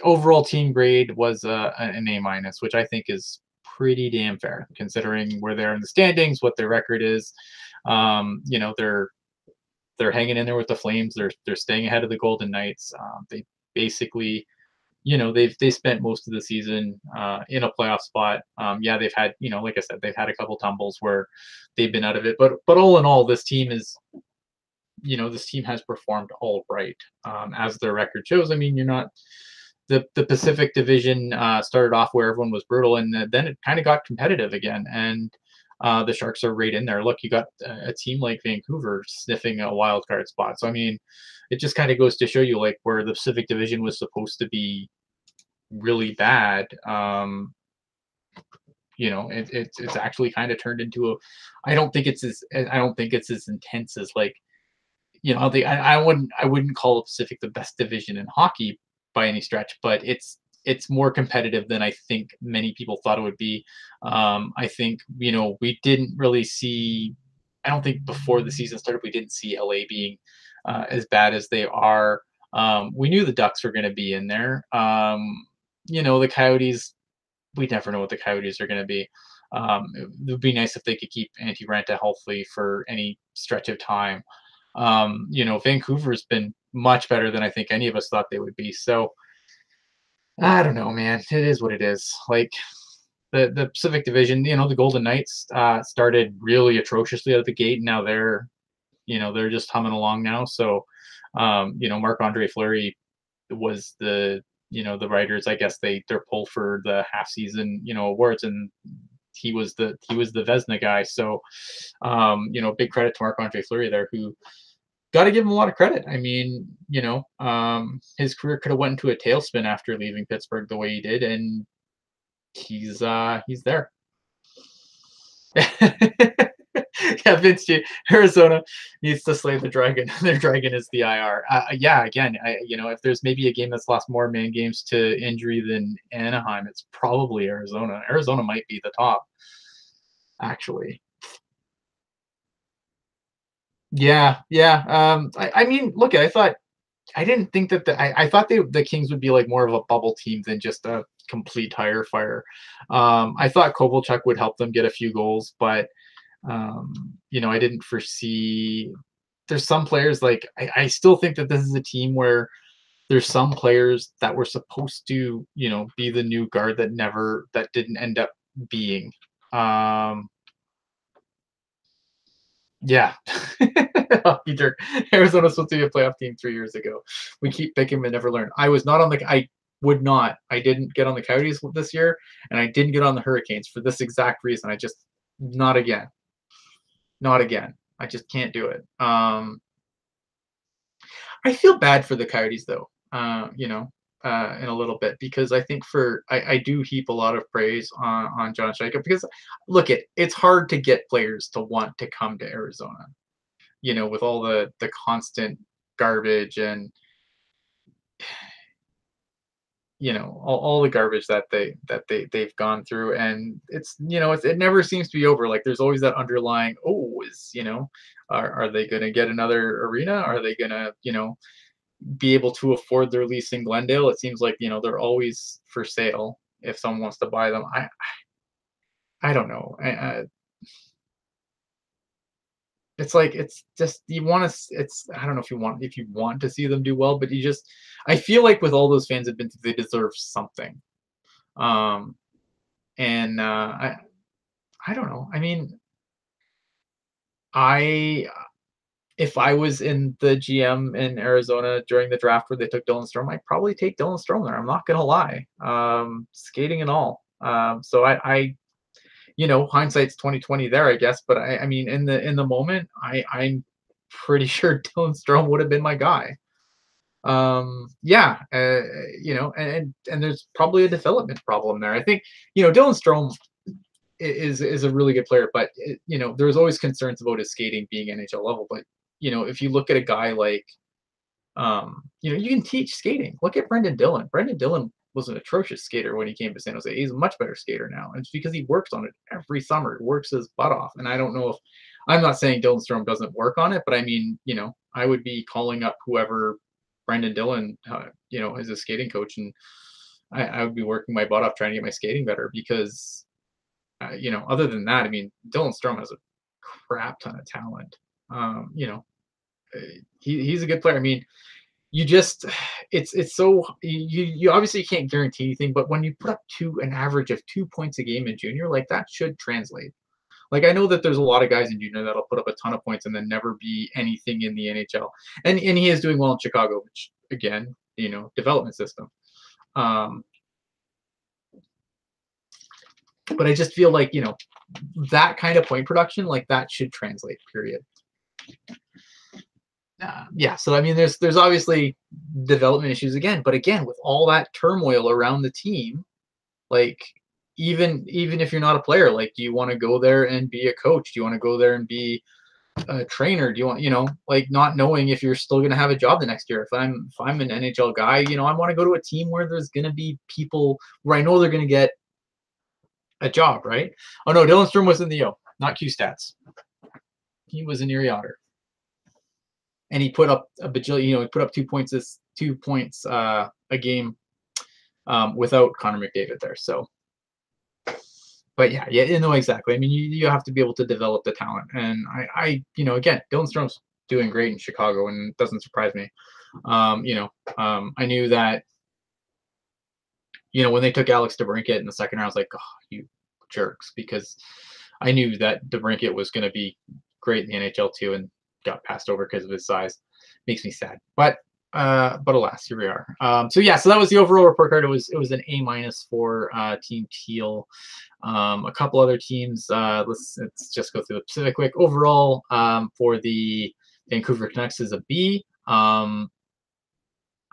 Speaker 1: overall team grade was an A minus, which I think is pretty damn fair considering where they're in the standings, what their record is. They're hanging in there with the Flames. They're staying ahead of the Golden Knights. They basically they spent most of the season in a playoff spot. Yeah, they've had like I said, they've had a couple tumbles where they've been out of it, but all in all, this team has performed all right, as their record shows. I mean, you're not the Pacific Division started off where everyone was brutal, and then it kind of got competitive again, and the Sharks are right in there. Look, you got a team like Vancouver sniffing a wild card spot. So I mean, it just kind of goes to show you like where the Pacific Division was supposed to be really bad. It's actually kind of turned into a. I don't think it's as intense as like I wouldn't call the Pacific the best division in hockey by any stretch, but it's it's more competitive than I think many people thought it would be. I think we didn't really see. I don't think before the season started we didn't see LA being as bad as they are. We knew the Ducks were going to be in there. The Coyotes. We never know what the Coyotes are going to be. It would be nice if they could keep Antti Ranta healthy for any stretch of time. Vancouver's been much better than I think any of us thought they would be. So I don't know, man. It is what it is. Like the Pacific Division, the Golden Knights started really atrociously out of the gate. And now they're just humming along now. So, Marc Andre Fleury was the writers. I guess they're pulled for the half season awards, and he was the Vesna guy. So, big credit to Marc Andre Fleury there, who got to give him a lot of credit. I mean, his career could have went into a tailspin after leaving Pittsburgh the way he did, and he's there. Yeah, Vince, Arizona needs to slay the dragon. Their dragon is the IR. Yeah, again, if there's maybe a game that's lost more man games to injury than Anaheim, it's probably Arizona. Arizona might be the top, actually. Yeah, yeah. I mean, look, I didn't think that I thought the Kings would be like more of a bubble team than just a complete tire fire. I thought Kovalchuk would help them get a few goals, but I didn't foresee. There's some players like I still think that this is a team where there's some players that were supposed to be the new guard that didn't end up being. Um, yeah. Hockey jerk. Arizona's supposed to be a playoff team 3 years ago. We keep picking and never learn. I was not on the. I would not. I didn't get on the Coyotes this year, and I didn't get on the Hurricanes for this exact reason. I just not again. Not again. I just can't do it. I feel bad for the Coyotes though. In a little bit because I think I do heap a lot of praise on John Scheika because look it's hard to get players to want to come to Arizona. With all the constant garbage and all the garbage that they've gone through, and it never seems to be over. Like there's always that underlying, are they going to get another arena? Are they going to be able to afford their lease in Glendale? It seems like they're always for sale if someone wants to buy them. I don't know. It's like it's just you want to. It's I don't know if you want to see them do well, but I feel like with all those fans have been, they deserve something. Um, and I don't know. I mean, I if I was in the GM in Arizona during the draft where they took Dylan Strome, I'd probably take Dylan Strome there. I'm not gonna lie, skating and all. So hindsight's 2020 there, I guess. But I mean, in the moment, I'm pretty sure Dylan Strome would have been my guy. Yeah, and there's probably a development problem there. I think Dylan Strome is a really good player, but there's always concerns about his skating being NHL level. But if you look at a guy like you can teach skating. Look at Brendan Dillon. Brendan Dillon was an atrocious skater when he came to San Jose. He's a much better skater now. And it's because he works on it every summer, works his butt off. And I don't know if I'm not saying Dylan Strome doesn't work on it, but I mean, I would be calling up whoever Brendan Dillon, is a skating coach, and I would be working my butt off trying to get my skating better because, other than that, I mean, Dylan Strome has a crap ton of talent. He's a good player. I mean, you just it's so you obviously can't guarantee anything, but when you put up an average of 2 points a game in junior, like that should translate. Like I know that there's a lot of guys in junior that'll put up a ton of points and then never be anything in the NHL, and he is doing well in Chicago, which again, development system. But I just feel like that kind of point production, like that should translate. Period. Yeah, so I mean, there's obviously development issues again, but again, with all that turmoil around the team, like even if you're not a player, like, do you want to go there and be a coach? Do you want to go there and be a trainer? Do you want, like not knowing if you're still going to have a job the next year? If I'm an NHL guy, I want to go to a team where there's going to be people where I know they're going to get a job, right? Oh no, Dylan Strom was in the O, not Q Stats. He was in Erie Otter, and he put up a bajillion. He put up 2 points a game without Connor McDavid there. So, but yeah, exactly. I mean, you have to be able to develop the talent, and again, Dylan Strom's doing great in Chicago, and it doesn't surprise me. I knew that, when they took Alex DeBrincat in the second round, I was like, oh, you jerks, because I knew that DeBrincat was going to be great in the NHL too, and got passed over because of his size. Makes me sad, but alas, here we are. So that was the overall report card. It was an A- for Team Teal. A couple other teams. Let's just go through the Pacific quick. Overall, for the Vancouver Canucks is a B.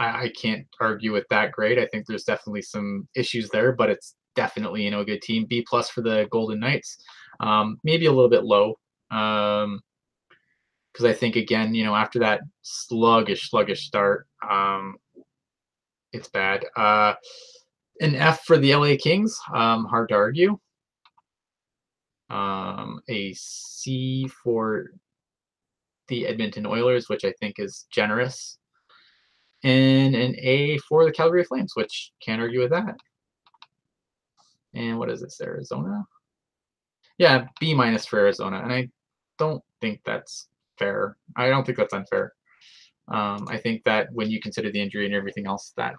Speaker 1: I can't argue with that grade. I think there's definitely some issues there, but it's definitely a good team. B+ for the Golden Knights. Maybe a little bit low. Because I think, again, after that sluggish start, it's bad. An F for the LA Kings, hard to argue. A C for the Edmonton Oilers, which I think is generous. And an A for the Calgary Flames, which can't argue with that. And what is this, Arizona? Yeah, B- for Arizona. And I don't think that's fair. I don't think that's unfair. I think that when you consider the injury and everything else, that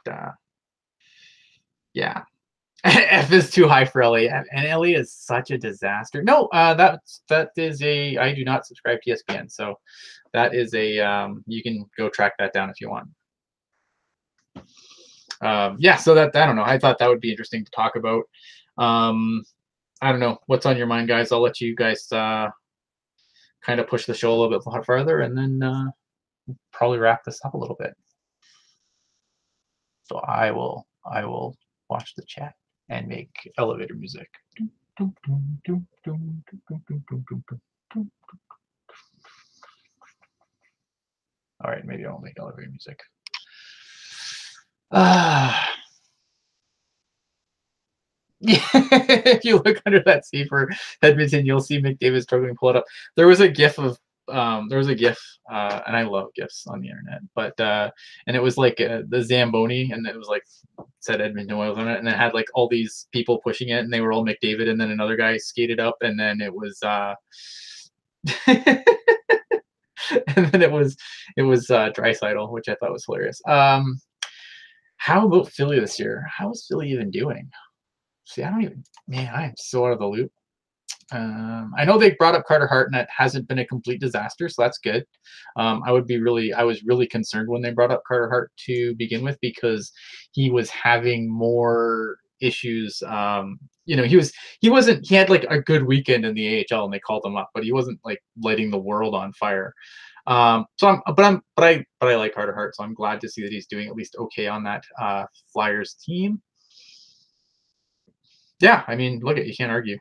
Speaker 1: yeah, F is too high for LA, and LA is such a disaster. No, that is a. I do not subscribe to ESPN, so that is a. You can go track that down if you want. So that I don't know. I thought that would be interesting to talk about. I don't know what's on your mind, guys. I'll let you guys kind of push the show a little bit farther, and then probably wrap this up a little bit. So I will watch the chat and make elevator music. All right, maybe I won't make elevator music. Yeah, if you look under that C for Edmonton, you'll see McDavid struggling to pull it up. There was a GIF of and I love GIFs on the internet, but and it was like the Zamboni, and it was like said Edmonton Oilers on it, and it had like all these people pushing it, and they were all McDavid, and then another guy skated up, and then it was and then it was Draisaitl, which I thought was hilarious. How about Philly this year? How is Philly even doing? See, I am so out of the loop. I know they brought up Carter Hart, and that hasn't been a complete disaster, so that's good. I was really concerned when they brought up Carter Hart to begin with, because he was having more issues. He had like a good weekend in the AHL, and they called him up, but he wasn't like lighting the world on fire. I like Carter Hart, so I'm glad to see that he's doing at least okay on that Flyers team. Yeah, I mean, you can't argue.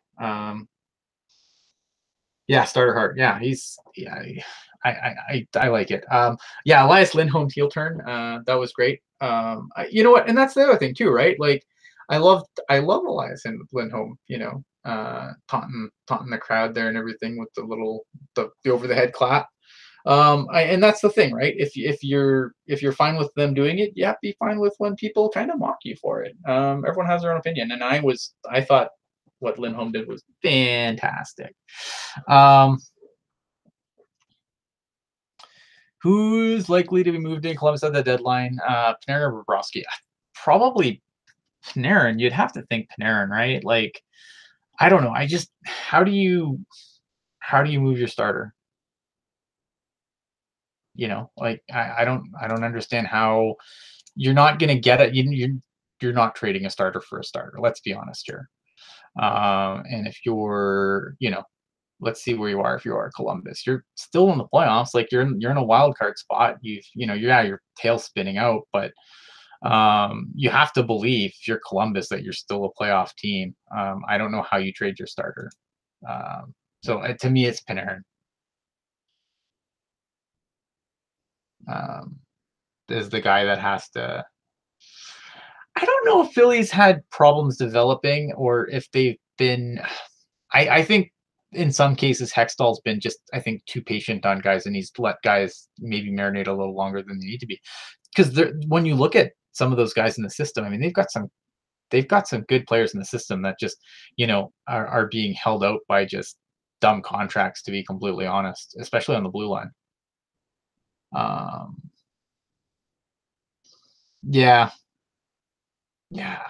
Speaker 1: Yeah, starter Hart. Yeah, I like it. Elias Lindholm heel turn. That was great. You know what? And that's the other thing too, right? Like, I love Elias and Lindholm. Taunting the crowd there and everything with the over the head clap. And that's the thing, right? If you're fine with them doing it, yeah, be fine with when people kind of mock you for it. Everyone has their own opinion, and I thought what Lindholm did was fantastic. Who's likely to be moved in Columbus at the deadline? Panarin or Bobrovsky? Probably Panarin. You'd have to think Panarin, right? Like, I don't know. How do you move your starter? I don't understand how you're not going to get it. You're not trading a starter for a starter. Let's be honest here. And if you're, let's see where you are. If you are Columbus, you're still in the playoffs. Like, you're in a wild card spot. Your tail spinning out, but you have to believe, if you're Columbus, that you're still a playoff team. I don't know how you trade your starter. So to me, it's Panarin. Um, is the guy that has to. I don't know if Philly's had problems developing or if they've been. I think in some cases Hextall's been just I think too patient on guys, and he's let guys maybe marinate a little longer than they need to be. Because when you look at some of those guys in the system, I mean they've got some good players in the system that just are being held out by just dumb contracts, to be completely honest, especially on the blue line. Um, yeah, yeah,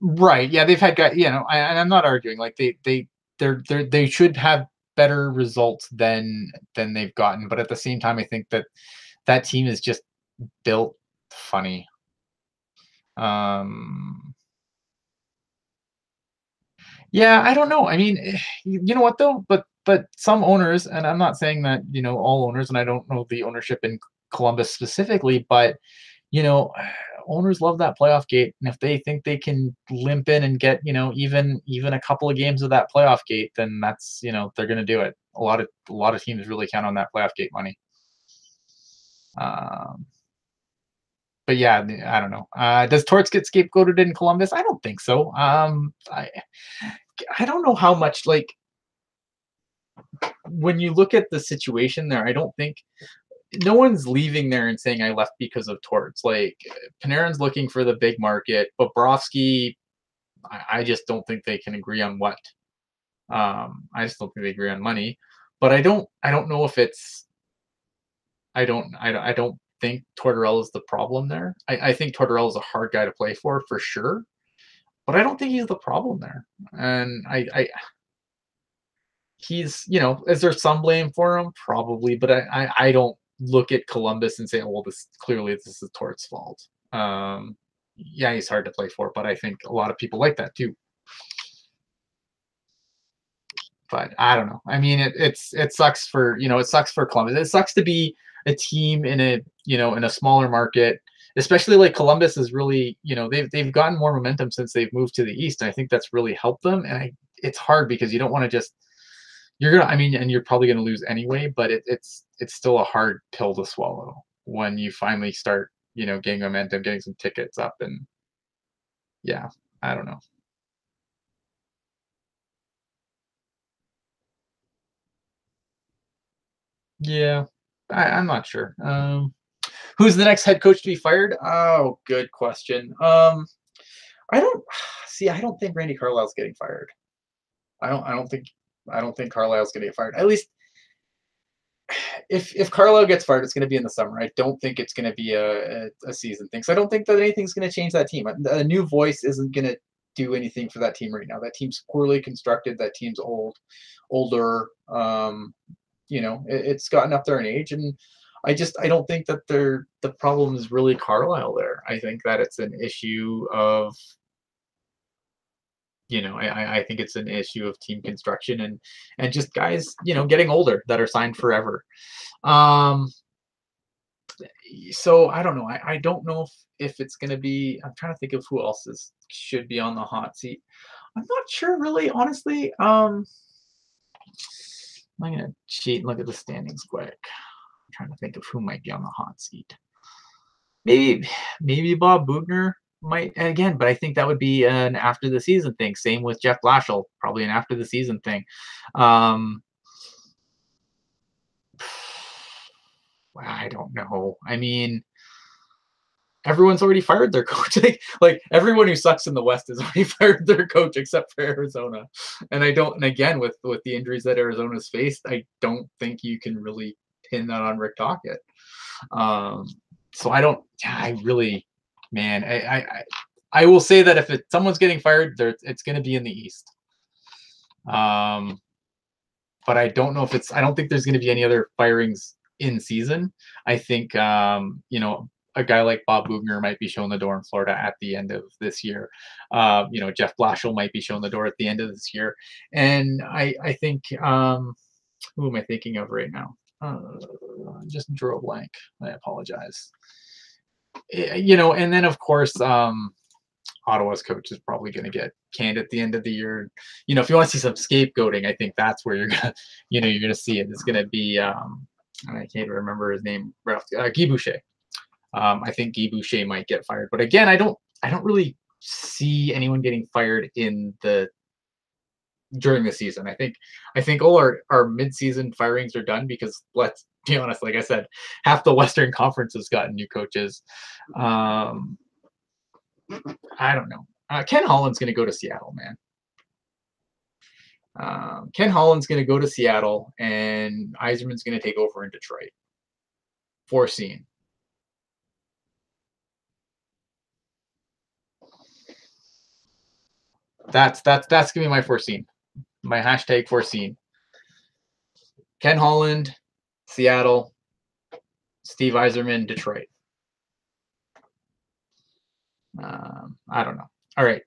Speaker 1: right. Yeah, they've had guys. And I'm not arguing. Like they should have better results than they've gotten. But at the same time, I think that team is just built funny. Um, Yeah, I don't know. I mean, you know what though? But some owners, and I'm not saying that, all owners, and I don't know the ownership in Columbus specifically, but you know, owners love that playoff gate, and if they think they can limp in and get, even a couple of games of that playoff gate, then that's, they're going to do it. A lot of teams really count on that playoff gate money. Um, but yeah, I don't know. Does Torts get scapegoated in Columbus? I don't think so. I don't know how much like when you look at the situation there, I don't think no one's leaving there and saying I left because of torts. Like Panarin's looking for the big market, but Bobrovsky, I just don't think they can agree on what. I just don't think they agree on money. But I don't know if it's I don't think Tortorella is the problem there. I think Tortorella is a hard guy to play for sure. But I don't think he's the problem there. And he's, is there some blame for him? Probably, but I don't look at Columbus and say, oh, well, this is Tort's fault. Yeah, he's hard to play for, but I think a lot of people like that too. But I don't know. I mean, it sucks for it sucks for Columbus. It sucks to be a team in a smaller market, especially like Columbus is really they've gotten more momentum since they've moved to the East. And I think that's really helped them. And it's hard because you don't want to just I mean, and you're probably gonna lose anyway, but it's still a hard pill to swallow when you finally start, getting momentum, getting some tickets up, and yeah, I don't know. Yeah, I'm not sure. Who's the next head coach to be fired? Oh, good question. I don't see. I don't think Randy Carlisle's getting fired. I don't. I don't think. I don't think Carlisle's going to get fired. At least if Carlisle gets fired, it's going to be in the summer. I don't think it's going to be a season thing. So I don't think that anything's going to change that team. A new voice isn't going to do anything for that team right now. That team's poorly constructed. That team's older. It's gotten up there in age, and I don't think that the problem is really Carlisle there. I think that it's an issue of I think it's an issue of team construction and just guys getting older that are signed forever. Um, so I don't know. I don't know if it's going to be. I'm trying to think of who else should be on the hot seat. I'm not sure, really, honestly. I'm going to cheat and look at the standings quick. I'm trying to think of who might be on the hot seat. Maybe, maybe Bob Bugner might and again, but I think that would be an after the season thing. Same with Jeff Blashill, probably an after the season thing. Um, I don't know. I mean, everyone's already fired their coach. Like everyone who sucks in the West has already fired their coach except for Arizona. And I don't. And again, with the injuries that Arizona's faced, I don't think you can really pin that on Rick Tocchet. Um, so I don't. I really, man. I will say that if someone's getting fired, it's going to be in the East. Um, but I don't know if it's. I don't think there's going to be any other firings in season. I think a guy like Bob Bugner might be shown the door in Florida at the end of this year. Jeff Blashill might be shown the door at the end of this year, and I think who am I thinking of right now? Just drew a blank. I apologize. And then of course Ottawa's coach is probably going to get canned at the end of the year. If you want to see some scapegoating, I think that's where you're gonna, you're gonna see it. It's gonna be, and I can't remember his name, Guy Boucher. I think Guy Boucher might get fired, but again, I don't really see anyone getting fired in the during the season. I think all our mid-season firings are done because let's be honest, like I said, half the Western Conference has gotten new coaches. Um, I don't know. Ken Holland's going to go to Seattle, man. Ken Holland's going to go to Seattle, and Eiserman's going to take over in Detroit. Foreseen. That's gonna be my foreseen. My hashtag foreseen. Ken Holland, Seattle, Steve Eiserman, Detroit. I don't know. All right.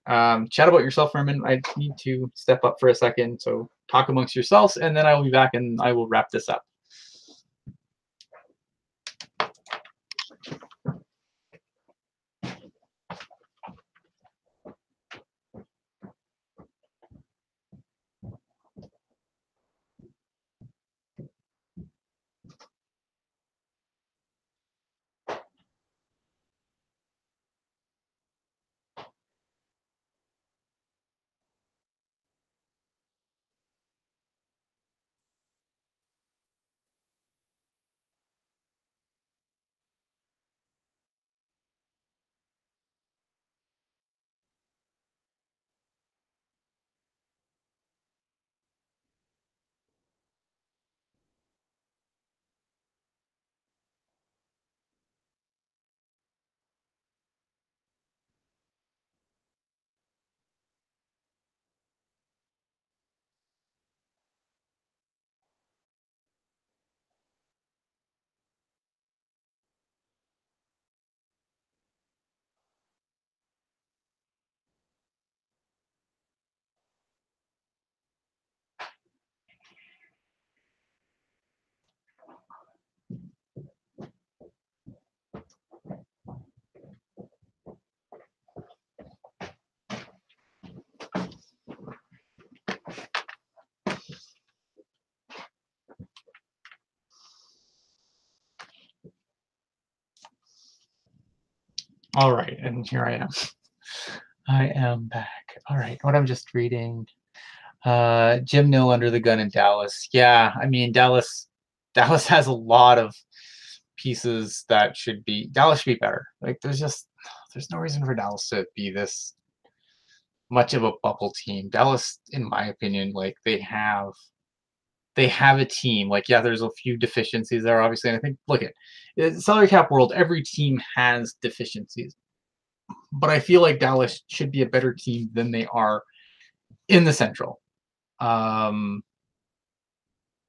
Speaker 1: Chat about yourself for a minute. I need to step up for a second. So talk amongst yourselves, and then I will be back and I will wrap this up. All right, and here I am. I am back. All right, what I'm just reading. Jim Nill under the gun in Dallas. Yeah, I mean Dallas has a lot of pieces that Dallas should be better. Like there's no reason for Dallas to be this much of a bubble team. Dallas, in my opinion, like they have a team. Like, yeah, there's a few deficiencies there, obviously. And I think, look at salary cap world, every team has deficiencies. But I feel like Dallas should be a better team than they are in the Central.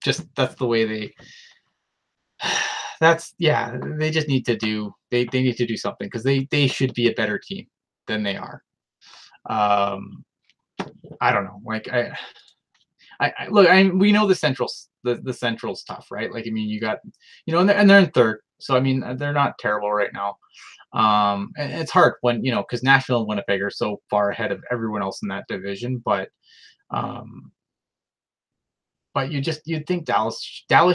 Speaker 1: Just that's the way they. That's yeah. They just need to do. They need to do something because they should be a better team than they are. Um, I don't know. Like I look. We know the Central's tough, right? Like I mean, you got and they're in third, so I mean they're not terrible right now. And it's hard when because Nashville and Winnipeg are so far ahead of everyone else in that division, um, but you'd think Dallas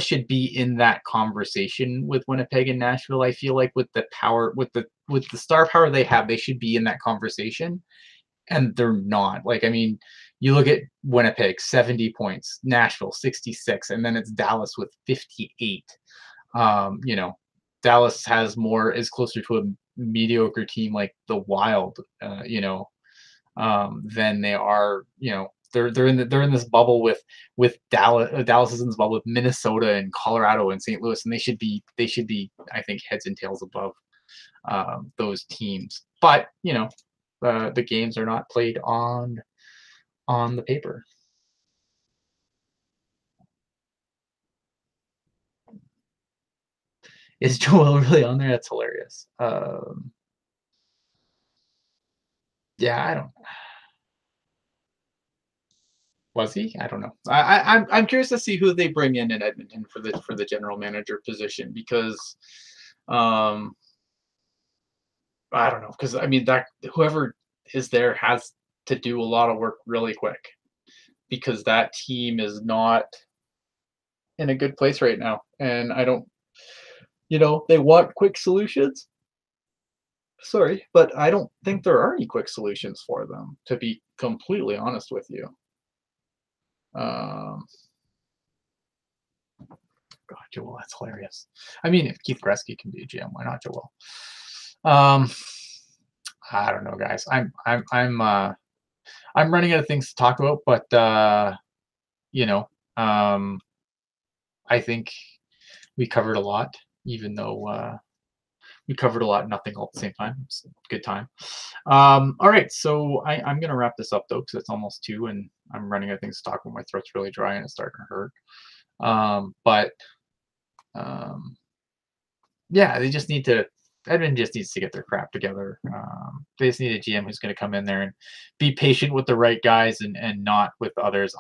Speaker 1: should be in that conversation with Winnipeg and Nashville. I feel like with the power with the star power they have, they should be in that conversation, and they're not. Like I mean, you look at Winnipeg 70 points, Nashville 66, and then it's Dallas with 58. Dallas is closer to a mediocre team like the Wild, than they are. They're in this bubble with Dallas. Dallas is in this bubble with Minnesota and Colorado and St. Louis, and they should be I think heads and tails above those teams. But the games are not played on the paper. Is Joel really on there? That's hilarious. Yeah, I don't. Was he? I don't know. I'm curious to see who they bring in Edmonton for the general manager position because, um, I don't know because I mean that whoever is there has to do a lot of work really quick because that team is not in a good place right now. And I don't, they want quick solutions. Sorry, but I don't think there are any quick solutions for them, to be completely honest with you. Um, God, Joel, that's hilarious. I mean, if Keith Gretzky can be a GM, why not Joel? Um, I don't know, guys. I'm running out of things to talk about, but you know, um, I think we covered a lot, even though we covered a lot, nothing all at the same time. It's a good time. All right, so I'm gonna wrap this up though, because it's almost 2, and I'm running out of things to talk about. My throat's really dry and it's starting to hurt. But um, yeah, they just need to. Edmund just needs to get their crap together. They just need a GM who's going to come in there and be patient with the right guys and not with others.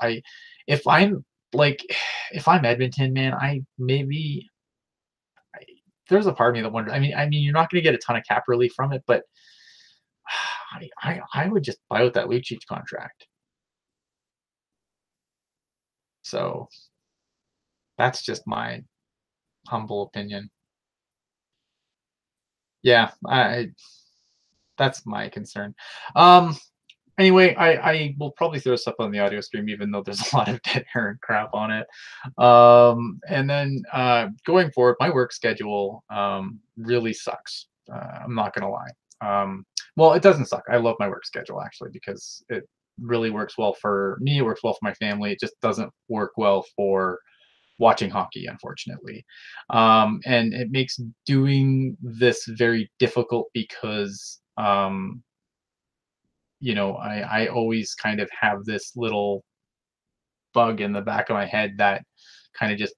Speaker 1: If I'm like, if I'm Edmonton, man, there's a part of me that wonders. I mean, you're not going to get a ton of cap relief from it, but I would just buy out that Lucic contract. So that's just my humble opinion. Yeah, that's my concern. Um, Anyway, I will probably throw this up on the audio stream, even though there's a lot of dead air and crap on it. And then going forward, my work schedule really sucks. I'm not gonna lie. Well, it doesn't suck. I love my work schedule actually because it really works well for me. It works well for my family. It just doesn't work well for watching hockey, unfortunately. And it makes doing this very difficult because I always kind of have this little bug in the back of my head that kind of just,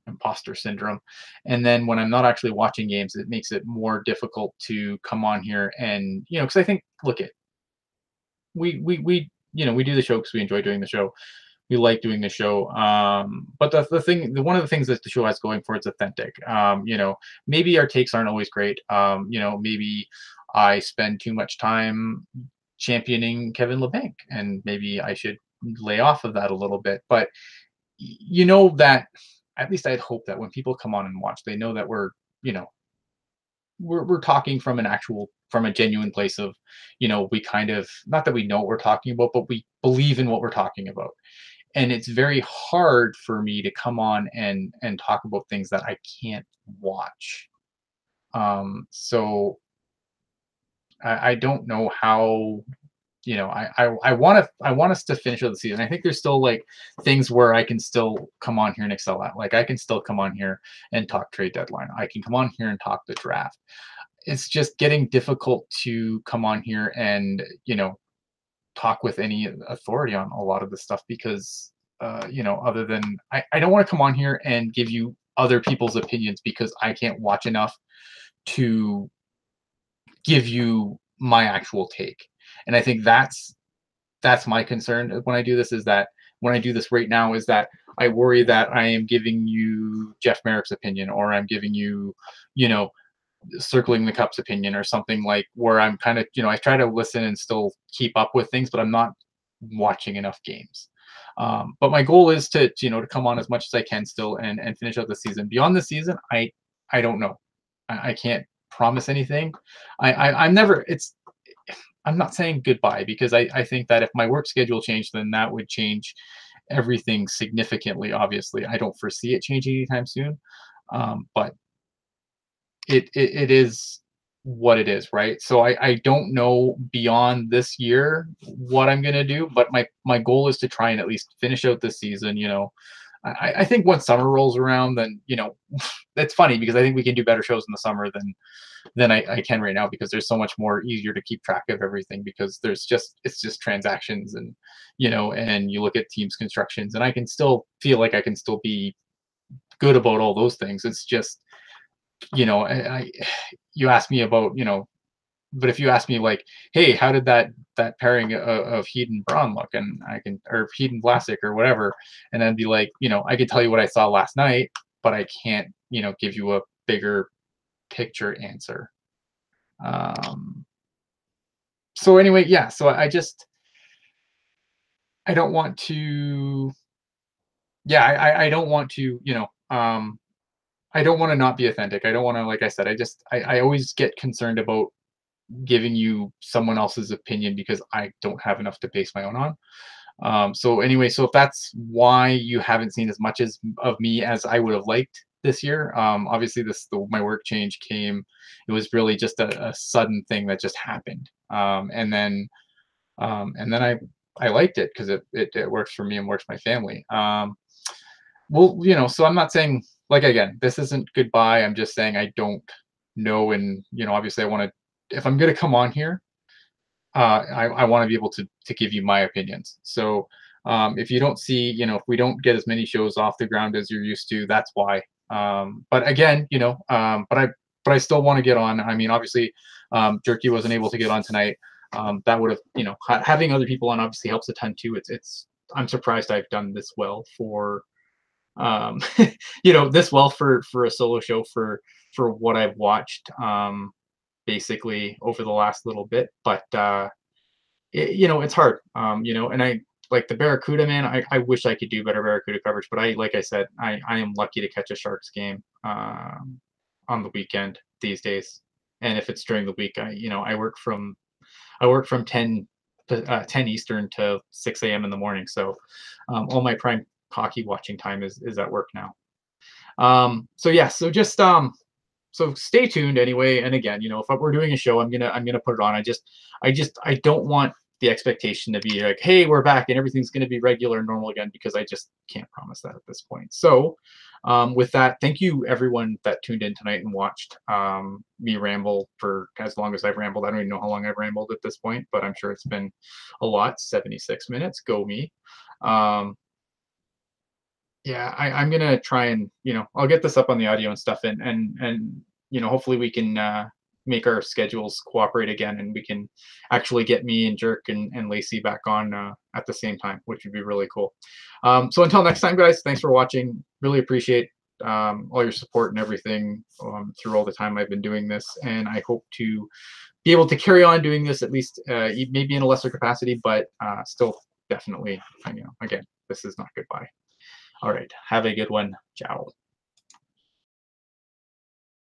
Speaker 1: imposter syndrome. And then when I'm not actually watching games, it makes it more difficult to come on here and, because I think, look it, we do the show because we enjoy doing the show. We like doing the show. But one of the things that the show has going for it's authentic. Maybe our takes aren't always great. Maybe I spend too much time championing Kevin LeBanc, and maybe I should lay off of that a little bit. But that at least I'd hope that when people come on and watch, they know that we're talking from from a genuine place of, we kind of not that we know what we're talking about, but we believe in what we're talking about. And it's very hard for me to come on and talk about things that I can't watch. So I don't know how I want us to finish out the season. I think there's still like things where I can still come on here and excel at. Like I can still come on here and talk trade deadline. I can come on here and talk the draft. It's just getting difficult to come on here and talk with any authority on a lot of the stuff because other than I don't want to come on here and give you other people's opinions because I can't watch enough to give you my actual take. And I think that's my concern when I do this is that when I do this right now is that I worry that I am giving you Jeff Merrick's opinion or I'm giving you, circling the cups opinion or something like where I'm kind of, I try to listen and still keep up with things, but I'm not watching enough games. But my goal is to come on as much as I can still and finish out the season. Beyond the season, I don't know. I can't promise anything. I'm not saying goodbye because I think that if my work schedule changed, then that would change everything significantly. Obviously, I don't foresee it changing anytime soon, but it is what it is, right? So I don't know beyond this year what I'm gonna do, but my goal is to try and at least finish out this season. I think once summer rolls around, then it's funny because I think we can do better shows in the summer than I can right now because there's so much more easier to keep track of everything because it's just transactions and and you look at teams constructions and I can still feel like I can still be good about all those things. It's just you ask me about but if you ask me like, hey, how did that pairing of Heat and Braun look, and I can or Heat and Vlasic or whatever, and then be like, I could tell you what I saw last night, but I can't give you a bigger picture answer. So anyway, yeah. So I just I don't want to. Yeah, I don't want to. I don't want to not be authentic. I don't want to, like I said, I always get concerned about giving you someone else's opinion because I don't have enough to base my own on. So anyway, so if that's why you haven't seen as much as of me as I would have liked this year, obviously my work change came. It was really just a sudden thing that just happened, and then I liked it because it works for me and works for my family. Well, so I'm not saying, like, again, this isn't goodbye. I'm just saying I don't know, and obviously I want to, if I'm gonna come on here, I want to be able to give you my opinions. So if you don't see, if we don't get as many shows off the ground as you're used to, that's why. But again, but I still want to get on. I mean, obviously, Jerky wasn't able to get on tonight. That would have, having other people on obviously helps a ton too. It's I'm surprised I've done this well for um this well for a solo show for what I've watched basically over the last little bit, but it's hard. And I like the Barracuda, man. I wish I could do better Barracuda coverage, but like I said, I am lucky to catch a Sharks game on the weekend these days. And if it's during the week, I work from 10 Eastern to 6 a.m. in the morning. So all my prime hockey watching time is at work now. So yeah, so stay tuned anyway. And again, if we're doing a show, I'm gonna put it on. I don't want the expectation to be like, hey, we're back and everything's gonna be regular and normal again, because I just can't promise that at this point. So with that, thank you everyone that tuned in tonight and watched me ramble for as long as I've rambled. I don't even know how long I've rambled at this point, but I'm sure it's been a lot. 76 minutes. Go me. Um, yeah, I'm gonna try and I'll get this up on the audio and stuff, and hopefully we can make our schedules cooperate again, and we can actually get me and Jerk and Lacey back on at the same time, which would be really cool. So until next time, guys, thanks for watching. Really appreciate all your support and everything through all the time I've been doing this, and I hope to be able to carry on doing this, at least maybe in a lesser capacity, but still definitely. Again, this is not goodbye. All right. Have a good one. Ciao.